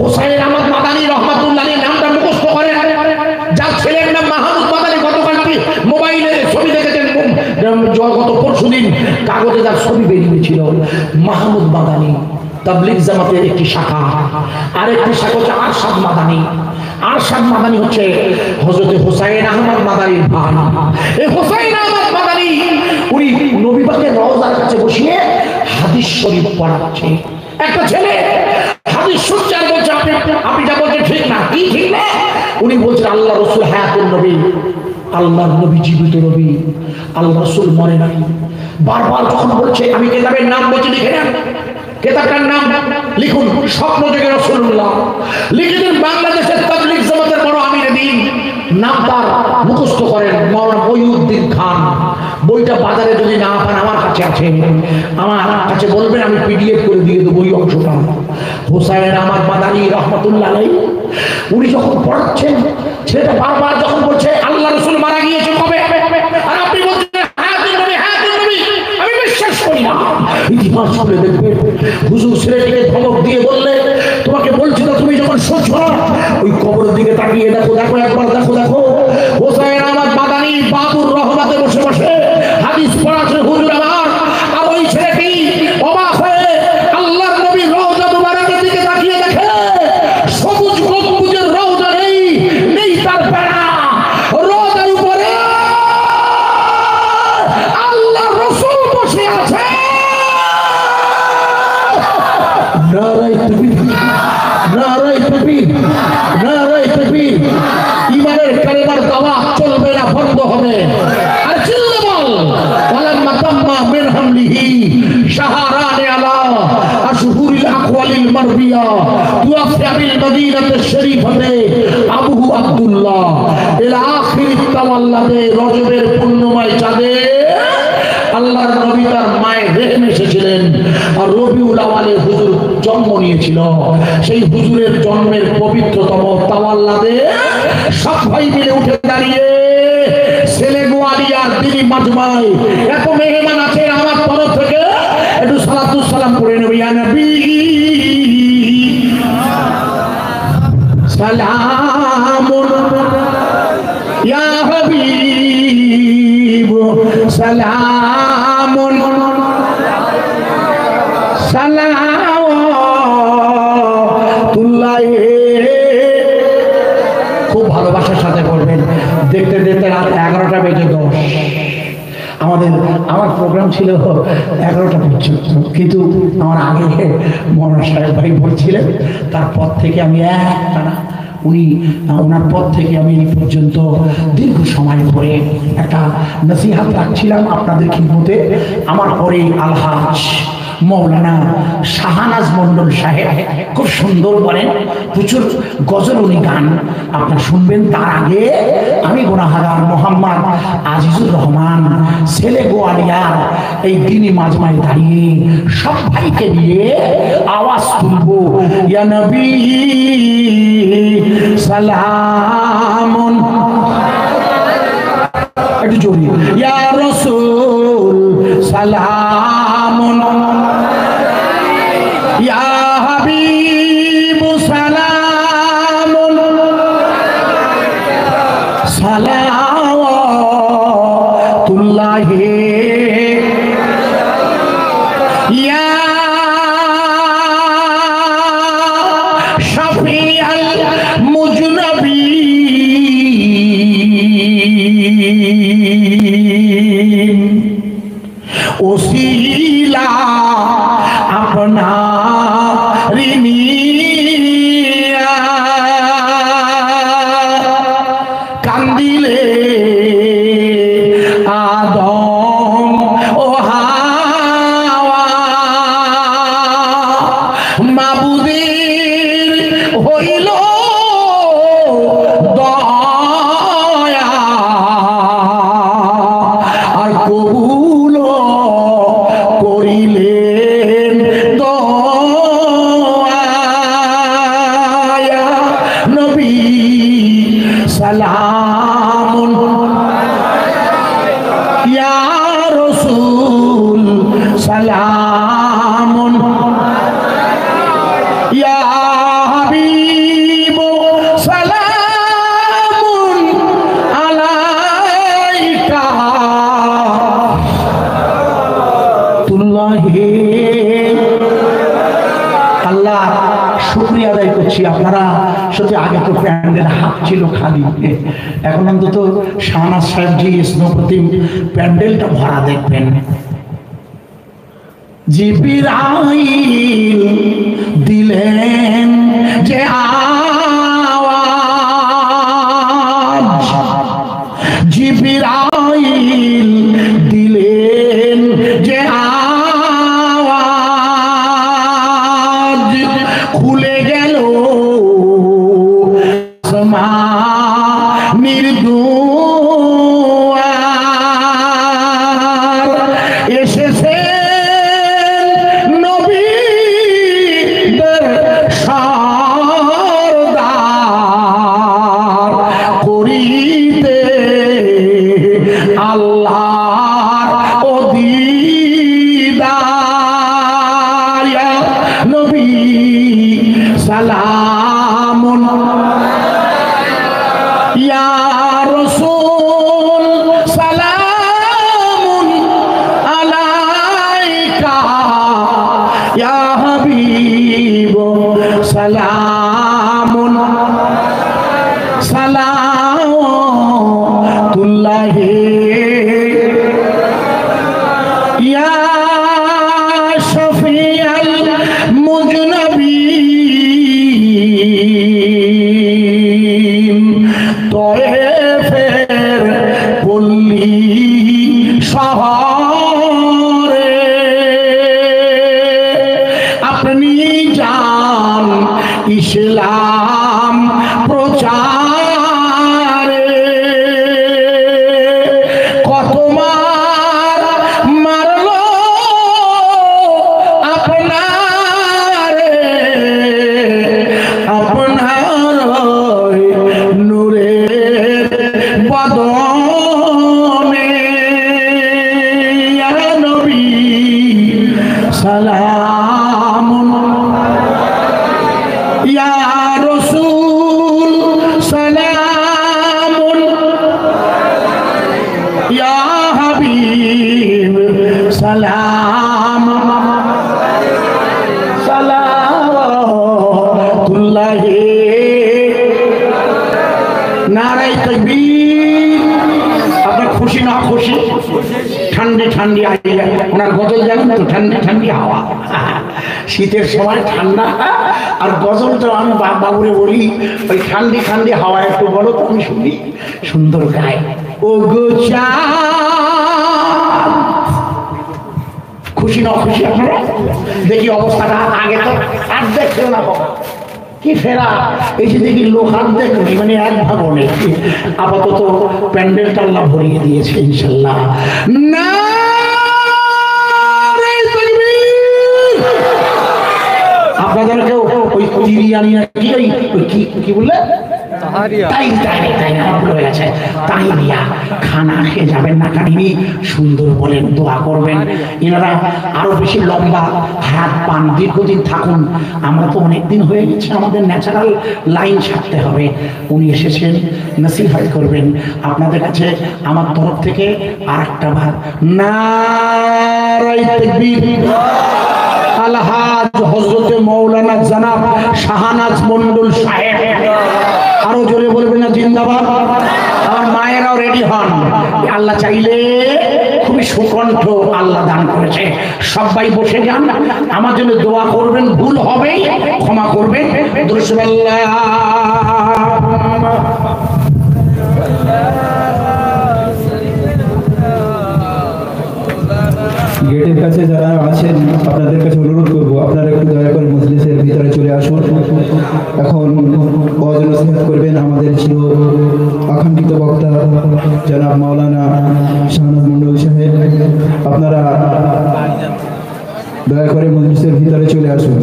হোসাইন আহমদ মাদানী রহমাতুল্লাহ আলাইহির নামটা মুখস্থ করেন। যার ছেলের নাম মাহমুদ মাদানী, গতকালকে মোবাইলে ছবি দেখেছেন, গত পরশুদিন কাগজে যার ছবি বেরিয়েছিল। মাহমুদ মাদানী তাবলীগ জামাতের একটি শাখা, আর একটি শাখা হচ্ছে আরশাদ মাদানী। আরশাদ মাদানী হচ্ছে হযরতে হোসাইন আহমদ মাদানীর ভাই। এই হোসাইন আহমদ মাদানী উনি নবী পাকের রওজার কাছে বসিয়ে হাদিস শরীফ পড়াচ্ছে। একটা ছেলে হাদিস শুনছে আর বলছে আপনি যা বলছেন ঠিক না। কি ঠিক না? উনি বলছেন আল্লাহ রাসূল হায়াতুন নবী, আল্লাহর নবী জীবিত নবী, আল্লাহ রাসূল মরে নাই। বারবার যখন বলছে, আমি কিতাবের নাম বলছি লিখে নেন, কিতাবটার নাম লিখুন স্বপ্নযোগে রাসূলুল্লাহ, লিখে দিন বাংলাদেশের তাবলীগ জামাতের বড় আমির দিন, নাম তার মুখস্থ করেন মাওলানা মহিউদ্দিন খান। বইটা বাজারে যদি না পান আমার কাছে আছে, আমার কাছে বলবেন আমি পিডিএফ করে দিয়ে দেবো ওই অংশটা। হোসাইন আহমদ মাদানী রহমাতুল্লাহ আলাইহি উনি যখন পড়াচ্ছেন, ছেলেটা বারবার যখন বলছে আল্লাহ রাসূল মারা গিয়েছে কবে, আর আপনি বলছেন হায়াতুন নবী, হায়াতুন নবী, আমি বিশ্বাস করি না। ইতিহাস খুলে দেখবেন হুজুর ছেলেটিকে ধমক দিয়ে বললে, তোমাকে বলছি না তুমি যখন শুনছো ওই কবরের দিকে তাকিয়ে দেখো, দেখো একবার দেখো, দেখো হোসাইন আহমদ মাদানী বাবুর রহমতে বসে বসে হাদিস পড়াচ্ছে হুজুর আমার। আর ওই ছেলেটি অবাক হয়ে আল্লাহর নবীর রওজা মুবারকের দিকে তাকিয়ে দেখে সবুজ গম্বুজের রওজা নেই, নেই তার বেড়া, রওজার উপরে আল্লাহর রাসূল বসে আছে। নারায়ে তাকবীর, নারায়ে তাকবীর, নারায়ে তাকবীর। ঈমানের কালেমার দাওয়াত চলবে না, বন্ধ হবে। আর চিল্লা বল ওয়ালাম্মা তাম্মা মিন হামলিহি শাহরান আলা আশহুরিল আকওয়ালিল মারবিয়া তুওয়াফিয়া বিল মদিনাতিশ শরীফাতে আবু আব্দুল্লাহ ইলা আখিরিত তাওয়াল্লাদে রজবের পূর্ণময় চাঁদে আল্লাহর নবী তার মায়ের রেহেমে এসেছিলেন। আর রবিউল আওয়ালে হুজুর জন্ম নিয়েছিল। সেই হুজুরের জন্মের পবিত্রতম তাওয়াল্লাদে সব ভাই মিলে উঠে দাঁড়িয়ে ছেলে গোয়ালিয়ার দিনী মাজমায় এত মেহমান আছে, আমার তরফ থেকে একটু সালাতুস সালাম করে নেব। ইয়া নবী সালামুন, ইয়া হাবিব সালামুন, সালাওয়াতুল্লাহ। খুব ভালোবাসার সাথে করবেন। দেখতে দেখতে রাত 11টা বেজে 10। আমার প্রোগ্রাম ছিল 11টা পর্যন্ত, কিন্তু আমার আগে মৌলানা সাহেব ভাই বলছিলেন, তারপর থেকে আমি একটানা ওনার পর থেকে আমি এই পর্যন্ত দীর্ঘ সময় ধরে একটা নসিহত রাখছিলাম আপনাদের খিদমতে। আমার পরে আলহাজ মৌলানা শাহনাজ মন্ডল সাহেব খুব সুন্দর বলেন, প্রচুর গজল উনি গান আপনারা শুনবেন। তার আগে আমি গুনাহগার মোহাম্মদ আজিজুর রহমান ছেলে গোয়ালিয়ার এই দিনী মাজমায় দাঁড়িয়ে সব ভাইকে নিয়ে আওয়াজ তুলবো, ইয়া নবী সালামুন, একটু জোরে, ইয়া রাসূল সালামুন, ইয়া হাবিব সালামুন, সালাওয়াতুল্লাহি ইয়া শাফিআল মুজনবিন, ওসিলা আপনারি নিয়া কান্দিলে আদম ও হাওয়া, মাবুদের হইল দয়া আর কবুল করিলেন দয়া, নবী সালামুন, ইয়া রাসূল সালামুন, ইয়া হাবিব সালামুন আলাইকা তুল্লাহি। আল্লাহ শুকরিয়া আদায় করছি, আপনারা সত্যি আগে তো প্যান্ডেল হাত ছিল খালি, এখন অন্তত শাহনাজ সাহেব জি স্নোপ্রতিম প্যান্ডেলটা ভরা দেখবেন। জিবরাইল দিলেন যে আওয়াজ, জিবরাইল দিলেন যে আওয়াজ, খুলে গেল আসমানের দুয়ার, এসেছে নবীদের সরদার করিতে আল্লাহর দিদার, ইয়া নবী সালামুন, ইয়া রাসূল সালামুন আলাইকা, ইয়া হাবিব সালামুন, সালাওয়াতুল্লাহি ইয়া শাফিআল মুজনবিন, তয়েফের পল্লী শহরে আপনি যান ইসলাম প্রচারে, কত মার মারলো আপনারে, আপনার নূরের বদনে, ইয়া নবী সালামুন, ইয়া রাসূল সালামুন, ইয়া হাবিব সালামুন, সালাওয়াতুল্লাহি। নারায়ে তাকবীর। আপনার খুশি না খুশি? ঠান্ডে ঠান্ডি আইয়া ওনার গজল জানেন তো, ঠান্ডে ঠান্ডি হাওয়া, শীতের সময় ঠান্ডা, আর গজলটা আমি বাবুরে বলি ওই ঠান্ডি ঠান্ডি হাওয়া একটু বলো তো আমি শুনি, সুন্দর গায়। ও গো চাঁদ খুশি না খুশি আপনারা? দেখি অবস্থাটা আগে তো আর দেখছেন না বাবা কি ফেরা, এই যে দেখি লোক হাত দেখনি মানে এক ভাগও নেই। আপাতত প্যান্ডেলটা আল্লাহ ভরিয়ে দিয়েছে ইনশাল্লাহ। না আপনাদেরকেও ওই তিরিয়ানি কি বললে খানা খেয়ে যাবেন না কাহিনী সুন্দর বলেন, দোয়া করবেন, এনারা আরো বেশি লম্বা হাত পান, দীর্ঘদিন থাকুন। আমরা তো অনেকদিন হয়ে গেছে, আমাদের ন্যাচারাল লাইন ছাড়তে হবে। উনি এসেছেন, নসিহত করবেন। আপনাদের কাছে আমার তরফ থেকে আর একটা বার নারায়ে তাকবীর। আলহাজ হযরতে মাওলানা জনাব শাহনাজ মন্ডল সাহেব, আরো জোরে বলবেন না জিন্দাবাদ। আমার মায়েরাও রেডি হন, আল্লাহ চাইলে খুবই সুকণ্ঠ আল্লাহ দান করেছে। সবাই বসে যান, আমার জন্য দোয়া করবেন, ভুল হবে ক্ষমা করবেন। গেটের কাছে যারা আছেন আপনাদের কাছে অনুরোধ করবো, আপনারা একটু দয়া করে মজলিসের ভিতরে চলে আসুন। এখন ওয়াজ নসিহত করবেন আমাদের চির আকাঙ্ক্ষিত বক্তা জনাব মাওলানা শাহনাজ মন্ডল সাহেব। আপনারা দয়া করে মজলিসের ভিতরে চলে আসুন।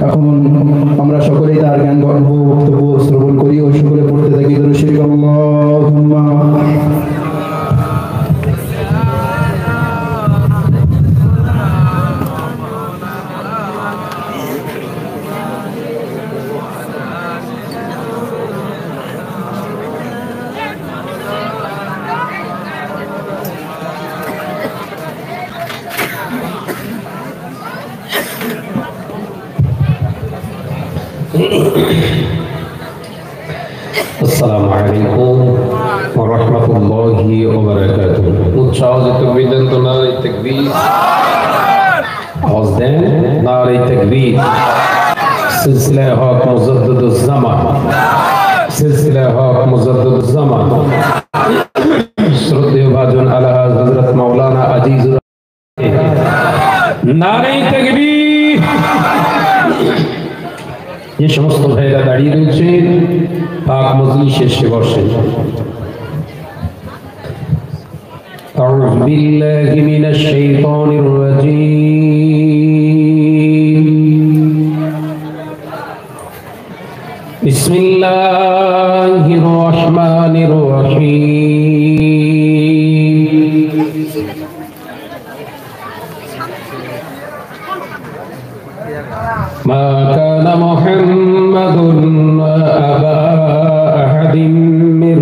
এখন আমরা সকলেই তার জ্ঞান বক্তব্য শ্রবণ করি ও সকলে পড়তে থাকি দরুদ শরীফ। আল্লাহুম্মা আসসালামু আলাইকুম ওয়া রাহমাতুল্লাহি ওয়া বারাকাতুহু। উচ্চাওয়াজে তাকবীর দেন তো, নারে তাকবীর। আওয়াজ দেন, নারে তাকবীর। সিলসিলা হক মুজাদ্দিদুজ জামান, সিলসিলা হক মুজাদ্দিদুজ জামান। শ্রদ্ধেয় ভাজন আলা হযরত মাওলানা আজিজুর নারে তাকবীর। যে সমস্ত ভাইরা দাঁড়িয়ে রয়েছেন পাক মজলিসে এসে বসেন। আউযু বিল্লাহি মিনাশ শাইতানির রাজীম। বিসমিল্লাহির রহমানির রহিম। মা কানা মুহাম্মাদুন আবা আহাদিম মির